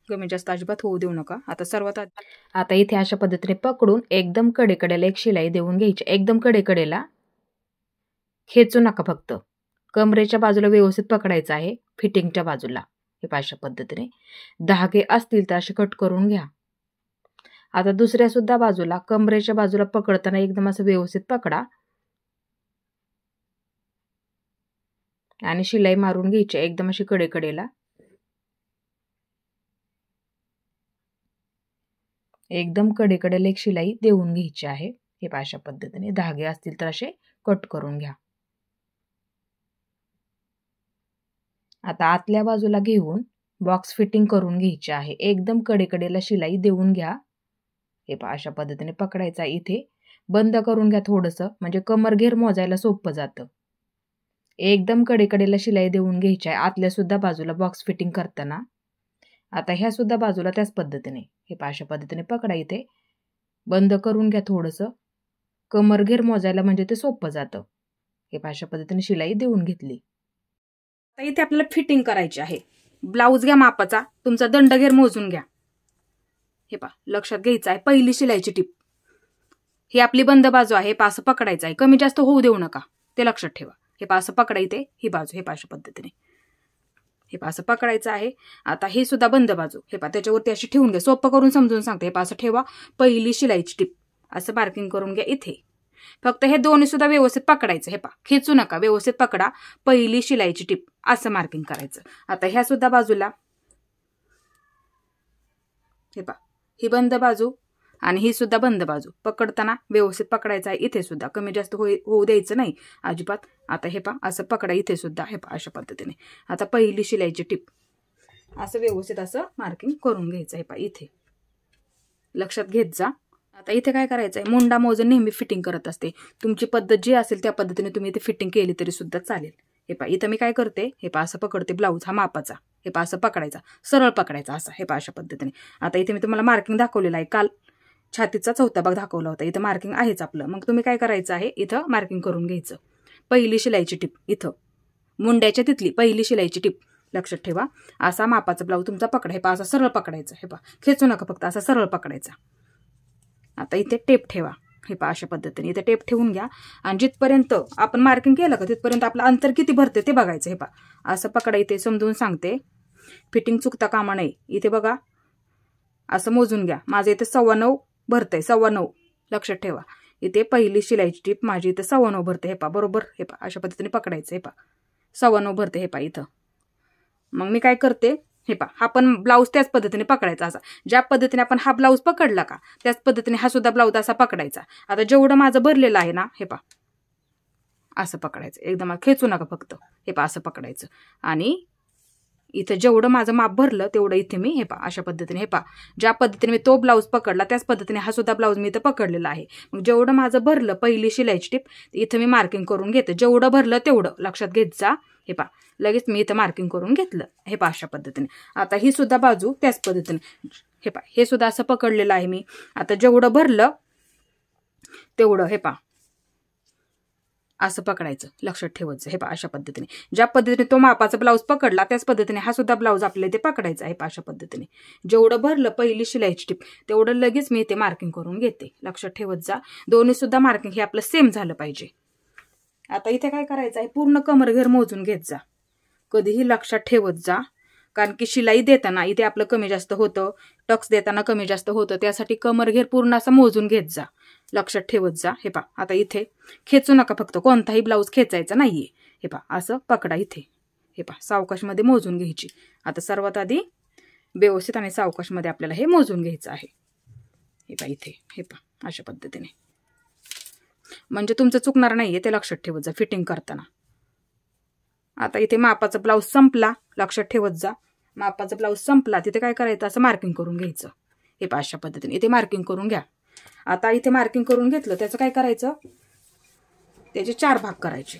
Speaker 1: कमी जास्त अजिबात होऊ देऊ नका. आता इथे अशा पद्धतीने पकडून एकदम कडेकडेला एक शिलाई देऊन घ्यायची. एकदम कडेकडेला खेचू नका, फक्त कमरेच्या बाजूला व्यवस्थित पकडायचं आहे, फिटिंगच्या बाजूला. हे पहा अशा पद्धतीने. धागे असतील तर असे कट करून घ्या. आता दुसऱ्या सुद्धा बाजूला कमरेच्या बाजूला पकडताना एकदम असं व्यवस्थित पकडा आणि शिलाई मारून घ्यायची एकदम अशी कडेकडेला. एकदम कडेकडेला एक शिलाई देऊन घ्यायची आहे. हे पहा अशा पद्धतीने. धागे असतील तर असे कट करून घ्या. आता आतल्या बाजूला घेऊन बॉक्स फिटिंग करून घ्यायची आहे. एकदम कडेकडेला शिलाई देऊन घ्या. हे पहा अशा पद्धतीने पकडायचा. इथे बंद करून घ्या थोडंसं, म्हणजे कमर घेर मोजायला सोपं जातं. एकदम कडेकडेला शिलाई देऊन घ्यायची आहे आतल्या सुद्धा बाजूला बॉक्स फिटिंग करताना. आता ह्या सुद्धा बाजूला त्याच पद्धतीने. हे पहा अशा पद्धतीने पकडा. इथे बंद करून घ्या थोडंसं, कमर घेर मोजायला म्हणजे ते सोपं जातं. हे पहा अशा पद्धतीने शिलाई देऊन घेतली. आता इथे आपल्याला फिटिंग करायची आहे. ब्लाऊज घ्या मापाचा, तुमचा दंडघेर मोजून घ्या. हे पहा लक्षात घ्यायचं आहे. पहिली शिलाईची टीप ही आपली बंद बाजू आहे. पहा असं पकडायचं आहे, कमी जास्त होऊ देऊ नका, ते लक्षात ठेवा. हे पहा असं पकडा. इथे ही बाजू हे पहा अशा पद्धतीने. हे पहा असं पकडायचं आहे. आता ही सुद्धा बंद बाजू हे पहा त्याच्यावरती अशी ठेवून घ्या. सोपं करून समजून सांगते. हे पहा असं ठेवा. पहिली शिलाईची टीप असं मार्किंग करून घ्या. इथे फक्त हे दोन्ही सुद्धा व्यवस्थित पकडायचं. हे पहा खेचू नका, व्यवस्थित पकडा. पहिली शिलाईची टीप असं मार्किंग करायचं. आता ह्या सुद्धा बाजूला हे पहा ही बंद बाजू आणि ही सुद्धा बंद बाजू पकडताना व्यवस्थित पकडायचं आहे. इथे सुद्धा कमी जास्त होऊ द्यायचं नाही अजिबात. आता हे पहा असं पकडा. इथे सुद्धा हे पहा अशा पद्धतीने. आता पहिली शिलाईची टीप असं व्यवस्थित असं मार्किंग करून घ्यायचं. हे पहा इथे लक्षात घेत जा. आता इथे काय करायचं आहे, मुंडा मोजून नेहमी फिटिंग करत असते. तुमची पद्धत जी असेल त्या पद्धतीने तुम्ही इथे फिटिंग केली तरी सुद्धा चालेल. हे पहा इथं मी काय करते, हे पहा असं पकडते ब्लाऊज हा मापाचा. हे पहा असं पकडायचा, सरळ पकडायचा असा, हे पहा अशा पद्धतीने. आता इथे मी तुम्हाला मार्किंग दाखवलेलं आहे, काल छातीचा चौथा भाग दाखवला होता, इथं मार्किंग आहेच आपलं. मग तुम्ही काय करायचं आहे, इथं मार्किंग करून घ्यायचं. पहिली शिलाईची टिप इथं मुंड्याच्या तिथली पहिली शिलाईची टिप लक्षात ठेवा. असा मापाचा ब्लाऊज तुमचा पकडा, हे पहा असा सरळ पकडायचा, हे पहा खेचू नका, फक्त असा सरळ पकडायचा. आता इथे टेप ठेवा, हे पहा अशा पद्धतीने इथे टेप ठेवून घ्या आणि जिथपर्यंत आपण मार्किंग केलं का तिथपर्यंत आपलं अंतर किती भरते ते बघायचं. हे पहा असं पकडा, इथे समजून सांगते, फिटिंग चुकता कामा नये. इथे बघा असं मोजून घ्या, माझं इथे 9.25 भरतंय, 9.25 लक्षात ठेवा. इथे पहिली शिलाईची टीप माझी इथे 9.25 भरते, हे पहा बरोबर, हे पहा अशा पद्धतीने पकडायचं, हे पहा 9.25 भरते, हे पहा इथं. मग मी काय करते, हे पहा हा पण ब्लाऊज त्याच पद्धतीने पकडायचा असा, ज्या पद्धतीने आपण हा ब्लाऊज पकडला का त्याच पद्धतीने हा सुद्धा ब्लाऊज असा पकडायचा. आता जेवढं माझं भरलेलं आहे ना, हे पहा असं पकडायचं, एकदम खेचू नका फक्त, हे पहा असं पकडायचं. आणि इथं जेवढं माझं माप भरलं तेवढं इथे मी हे पहा अशा पद्धतीने, हे पहा ज्या पद्धतीने मी तो ब्लाऊज पकडला त्याच पद्धतीने हा सुद्धा ब्लाऊज मी इथं पकडलेला आहे. मग जेवढं माझं भरलं पहिली शिलाईची टिप इथं मी मार्किंग करून घेते, जेवढं भरलं तेवढं लक्षात घेत जा. हे पहा लगेच मी इथं मार्किंग करून घेतलं, हे पहा अशा पद्धतीने. आता ही सुद्धा बाजू त्याच पद्धतीने, हे पहा हे सुद्धा असं पकडलेलं आहे मी. आता जेवढं भरलं तेवढं हे पहा असं पकडायचं, लक्षात ठेवायचं. हे पहा अशा पद्धतीने ज्या पद्धतीने तो मापाचा ब्लाऊज पकडला त्याच पद्धतीने हा सुद्धा ब्लाऊज आपल्याला इथे पकडायचा आहे. अशा पद्धतीने जेवढं भरलं पहिली शिलाईची टिप तेवढं लगेच मी इथे मार्किंग करून घेते, लक्षात ठेवत जा. दोन्ही सुद्धा मार्किंग हे आपलं सेम झालं पाहिजे. आता इथे काय करायचं आहे, पूर्ण कमरघेर मोजून घेत जा, कधीही लक्षात ठेवत जा. कारण की शिलाई देताना इथे आपलं कमी जास्त होतं, टक्स देताना कमी जास्त होतं, त्यासाठी कमरघेर पूर्ण असं मोजून घेत जा, लक्षात ठेवत जा. हे पहा आता इथे खेचू नका, फक्त कोणताही ब्लाऊज खेचायचा नाहीये. हे पहा असं पकडा इथे, हे पहा सावकाशमध्ये मोजून घ्यायची. आता सर्वात आधी व्यवस्थित आणि सावकाशमध्ये आपल्याला हे मोजून घ्यायचं आहे. हे पहा इथे, हे पहा अशा पद्धतीने, म्हणजे तुमचं चुकणार नाहीये ते लक्षात ठेवत जा फिटिंग करताना. आता इथे मापाचा ब्लाऊज संपला, लक्षात ठेवत जा. मापाचा ब्लाऊज संपला तिथे काय करायचं, असं मार्किंग करून घ्यायचं. हे पहा अशा पद्धतीने इथे मार्किंग करून घ्या. आता इथे मार्किंग करून घेतलं, त्याचं काय करायचं, त्याचे 4 भाग करायचे.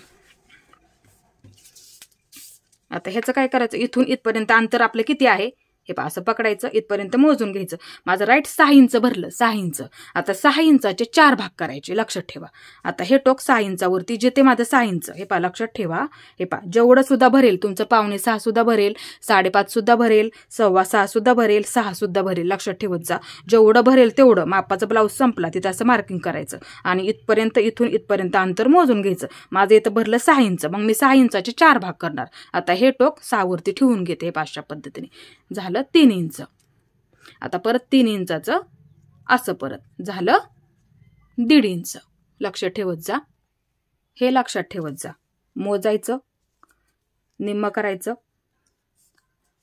Speaker 1: आता ह्याचं काय करायचं, इथून इथपर्यंत अंतर आपलं किती आहे, हे पहा असं पकडायचं, इथपर्यंत मोजून घ्यायचं. माझं राईट 6 इंच भरलं, 6 इंच. आता 6 इंचाचे 4 भाग करायचे, लक्षात ठेवा. आता हे टोक 6 इंचावरती जे ते माझं 6 इंच, हे पहा लक्षात ठेवा. हे पहा जेवढं सुद्धा भरेल तुमचं 5.25 सुद्धा भरेल, 5.5 सुद्धा भरेल, 6.25 सुद्धा भरेल, 6 सुद्धा भरेल, लक्षात ठेवत जा. जेवढं भरेल तेवढं मापाचा ब्लाऊज संपला तिथं असं मार्किंग करायचं आणि इथपर्यंत इथून इथपर्यंत अंतर मोजून घ्यायचं. माझं इथं भरलं 6 इंच, मग मी 6 इंचाचे 4 भाग करणार. आता हे टोक 6 वरती ठेवून घेते, हे अशा पद्धतीने झालं 3 इंच. आता परत 3 इंचाचं असं परत झालं 1.5 इंच, लक्षात ठेवत जा. हे लक्षात ठेवत जा, मोजायचं, निम्म करायचं,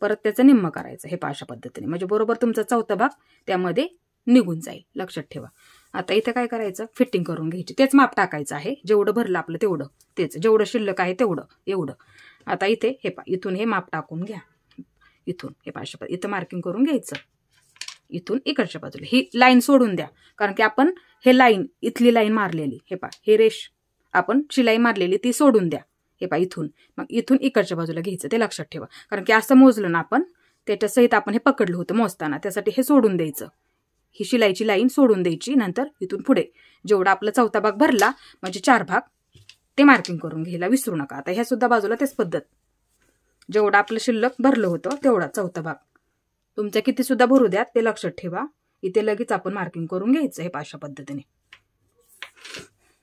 Speaker 1: परत त्याचं निम्म करायचं, हे अशा पद्धतीने, म्हणजे बरोबर तुमचा चौथा भाग त्यामध्ये निघून जाईल, लक्षात ठेवा. आता इथे काय करायचं, फिटिंग करून घ्यायची, तेच माप टाकायचं आहे, जेवढं भरलं आपलं तेवढं, तेच जेवढं शिल्लक आहे तेवढं एवढं. आता इथे हे पहा इथून हे माप टाकून घ्या, इथून हे अशा इथं मार्किंग करून घ्यायचं, इथून इकडच्या बाजूला ही लाईन सोडून द्या, कारण की आपण हे लाईन इथली लाईन मारलेली, हे पहा हे रेष आपण शिलाई मारलेली ती सोडून द्या. हे पहा इथून, मग इथून इकडच्या बाजूला घ्यायचं, ते लक्षात ठेवा. कारण की असं मोजलं ना आपण, त्याच्या सहित आपण हे पकडलं होतं मोजताना, त्यासाठी हे सोडून द्यायचं, ही शिलाईची लाईन सोडून द्यायची. नंतर इथून पुढे जेवढा आपला चौथा भाग भरला म्हणजे 4 भाग ते मार्किंग करून घ्यायला विसरू नका. आता ह्या सुद्धा बाजूला तेच पद्धत, जेवढं आपलं शिल्लक भरलं होतं तेवढा चौथा भाग तुमचा किती सुद्धा भरू द्या ते लक्षात ठेवा. इथे लगेच आपण मार्किंग करून घ्यायचं, हे अशा पद्धतीने.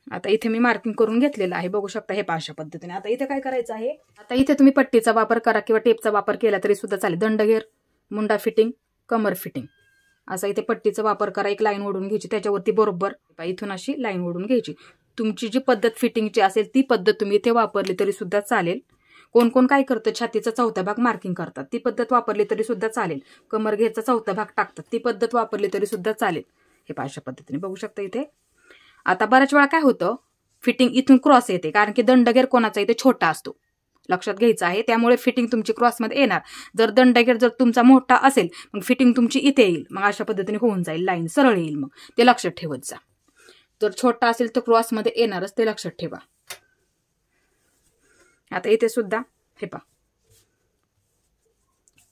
Speaker 1: आता इथे मी मार्किंग करून घेतलेलं आहे, बघू शकता, हे अशा पद्धतीने. आता इथे काय करायचं आहे, आता इथे तुम्ही पट्टीचा वापर करा किंवा टेपचा वापर केला तरी सुद्धा चालेल. दंडघेर, मुंडा फिटिंग, कमर फिटिंग, असा इथे पट्टीचा वापर करा. एक लाईन ओढून घ्यायची, त्याच्यावरती बरोबर इथून अशी लाईन ओढून घ्यायची. तुमची जी पद्धत फिटिंगची असेल ती पद्धत तुम्ही इथे वापरली तरी सुद्धा चालेल. कोण कोण काय करतं, छातीचा चौथा भाग मार्किंग करतात, ती पद्धत वापरली तरी सुद्धा चालेल. कमर घेरचा चौथा भाग टाकतात, ती पद्धत वापरली तरी सुद्धा चालेल. हे अशा पद्धतीने बघू शकता इथे. आता बऱ्याच वेळा काय होतं, फिटिंग इथून क्रॉस येते, कारण की दंडघेर कोणाचा इथे छोटा असतो, लक्षात घ्यायचं आहे. त्यामुळे फिटिंग तुमची क्रॉसमध्ये येणार. जर दंडघेर जर तुमचा मोठा असेल मग फिटिंग तुमची इथे येईल, मग अशा पद्धतीने होऊन जाईल, लाईन सरळ येईल, मग ते लक्षात ठेवत जा. जर छोटा असेल तर क्रॉसमध्ये येणारच, ते लक्षात ठेवा. आता इथे सुद्धा हे पहा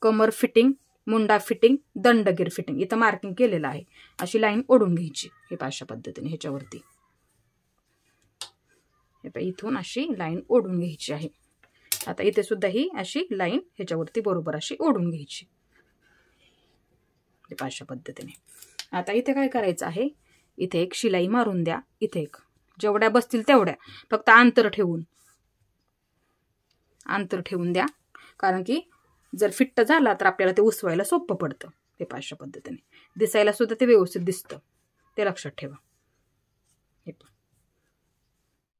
Speaker 1: कमर फिटिंग, मुंडा फिटिंग, दंडगीर फिटिंग इथं मार्किंग केलेलं आहे. अशी लाईन ओढून घ्यायची. हे पहा अशा पद्धतीने ह्याच्यावरती हे पहा इथून अशी लाईन ओढून घ्यायची आहे. आता इथे सुद्धा ही अशी लाईन ह्याच्यावरती बरोबर अशी ओढून घ्यायची. हे पहा अशा पद्धतीने. आता इथे काय करायचं आहे, इथे एक शिलाई मारून द्या. इथे एक जेवढ्या बसतील तेवढ्या, फक्त अंतर ठेवून द्या, कारण की जर फिट्ट झाला तर आपल्याला ते उसवायला सोपं पडतं. ते पहा अशा पद्धतीने दिसायला सुद्धा ते व्यवस्थित दिसतं, ते लक्षात ठेवा. हे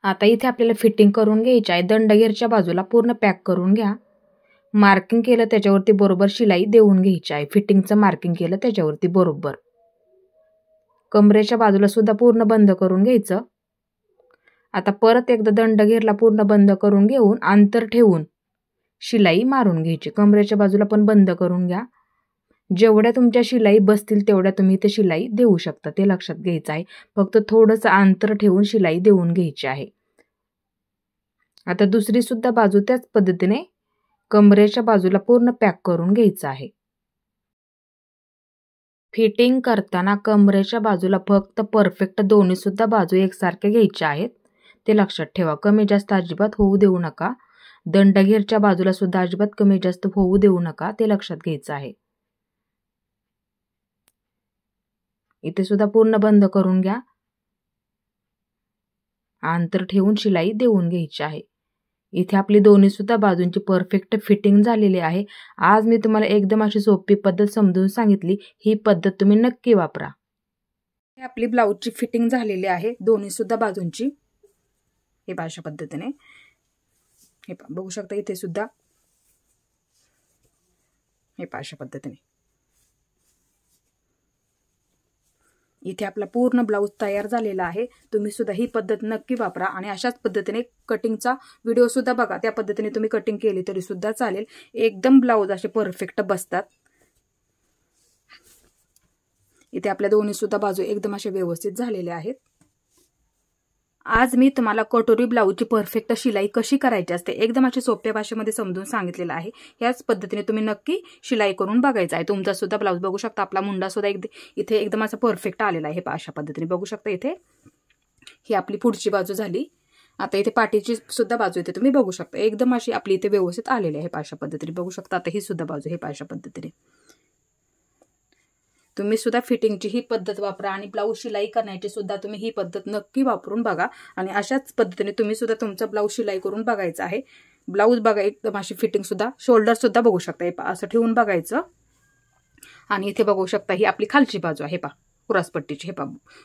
Speaker 1: आता इथे आपल्याला फिटिंग करून घ्यायची आहे. दंडगीरच्या बाजूला पूर्ण पॅक करून घ्या. मार्किंग केलं त्याच्यावरती बरोबर शिलाई देऊन घ्यायची आहे. फिटिंगचं मार्किंग केलं त्याच्यावरती बरोबर. कमरेच्या बाजूला सुद्धा पूर्ण बंद करून घ्यायचं. आता परत एकदा दंडगीरला पूर्ण बंद करून घेऊन अंतर ठेवून शिलाई मारून घ्यायची. कमरेच्या बाजूला पण बंद करून घ्या. जेवढ्या तुमच्या शिलाई बसतील तेवढ्या तुम्ही ते शिलाई देऊ शकता, ते लक्षात घ्यायचं आहे. फक्त थोडंसं अंतर ठेवून शिलाई देऊन घ्यायची आहे. आता दुसरी सुद्धा बाजू त्याच पद्धतीने कमरेच्या बाजूला पूर्ण पॅक करून घ्यायचं आहे. फिटिंग करताना कमरेच्या बाजूला फक्त परफेक्ट दोन्ही सुद्धा बाजू एकसारख्या घ्यायच्या आहेत, ते लक्षात ठेवा. कमी जास्त अजिबात होऊ देऊ नका. दंडगीरच्या बाजूला सुद्धा अजिबात कमी जास्त होऊ देऊ नका, ते लक्षात घ्यायचं आहे. इथे सुद्धा पूर्ण बंद करून घ्या. अंतर ठेवून शिलाई देऊन घ्यायची आहे. इथे आपली दोन्ही सुद्धा बाजूंची परफेक्ट फिटिंग झालेली आहे. आज मी तुम्हाला एकदम अशी सोपी पद्धत समजून सांगितली. ही पद्धत तुम्ही नक्की वापरा. आपली ब्लाऊजची फिटिंग झालेली आहे दोन्ही सुद्धा बाजूंची. हे पहा अशा पद्धतीने. हे पहा बघू शकता इथे सुद्धा. हे पहा अशा पद्धतीने. इथे आपला पूर्ण ब्लाऊज तयार झालेला आहे. तुम्ही सुद्धा ही पद्धत नक्की वापरा आणि अशाच पद्धतीने कटिंगचा व्हिडिओ सुद्धा बघा. त्या पद्धतीने तुम्ही कटिंग केली तरी सुद्धा चालेल. एकदम ब्लाऊज असे परफेक्ट बसतात. इथे आपल्या दोन्ही सुद्धा बाजू एकदम असे व्यवस्थित झालेल्या आहेत. आज मी तुम्हाला कटोरी ब्लाऊजची परफेक्ट शिलाई कशी करायची असते एकदम अशी सोप्या भाषेमध्ये समजून सांगितलेलं आहे. याच पद्धतीने तुम्ही नक्की शिलाई करून बघायचं आहे. तुमचा सुद्धा ब्लाऊज बघू शकता. आपला मुंडा सुद्धा इथे एकदम असा परफेक्ट आलेला आहे. अशा पद्धतीने बघू शकता. इथे ही आपली पुढची बाजू झाली. आता इथे पाठीची सुद्धा बाजू इथे तुम्ही बघू शकता. एकदम अशी आपली इथे व्यवस्थित आलेली आहे. अशा पद्धतीने बघू शकता. आता ही सुद्धा बाजू हे अशा पद्धतीने. तुम्ही सुद्धा फिटिंगची ही पद्धत वापरा आणि ब्लाऊज शिलाई करण्याची सुद्धा तुम्ही ही पद्धत नक्की वापरून बघा. आणि अशाच पद्धतीने तुम्ही सुद्धा तुमचा ब्लाऊज शिलाई करून बघायचा आहे. ब्लाऊज बघा एकदम अशी फिटिंग सुद्धा. शोल्डर सुद्धा बघू शकता. हे असं ठेवून बघायचं. आणि इथे बघू शकता ही आपली खालची बाजू आहे क्रॉसपट्टीची. हे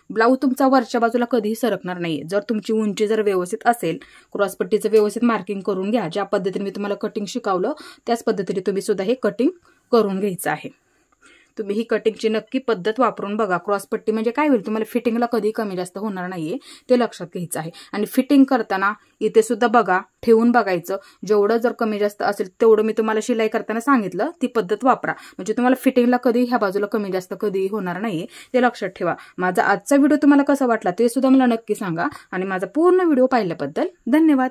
Speaker 1: ब्लाऊज तुमचा वरच्या बाजूला कधीही सरकणार नाहीये. जर तुमची उंची जर व्यवस्थित असेल, क्रॉसपट्टीचं व्यवस्थित मार्किंग करून घ्या. ज्या पद्धतीने मी तुम्हाला कटिंग शिकवलं त्याच पद्धतीने तुम्ही सुद्धा हे कटिंग करून घ्यायचं आहे. तुम्ही ही कटिंगची नक्की पद्धत वापरून बघा. क्रॉसपट्टी म्हणजे काय होईल, तुम्हाला फिटिंगला कधी कमी जास्त होणार नाहीये, ते लक्षात घ्यायचं आहे. आणि फिटिंग करताना इथे सुद्धा बघा, ठेवून बघायचं. जेवढं जर कमी जास्त असेल तेवढं मी तुम्हाला शिलाई करताना सांगितलं, ती पद्धत वापरा. म्हणजे तुम्हाला फिटिंगला कधी ह्या बाजूला कमी जास्त कधी होणार नाहीये, ते लक्षात ठेवा. माझा आजचा व्हिडिओ तुम्हाला कसा वाटला ते सुद्धा मला नक्की सांगा. आणि माझा पूर्ण व्हिडिओ पाहिल्याबद्दल धन्यवाद.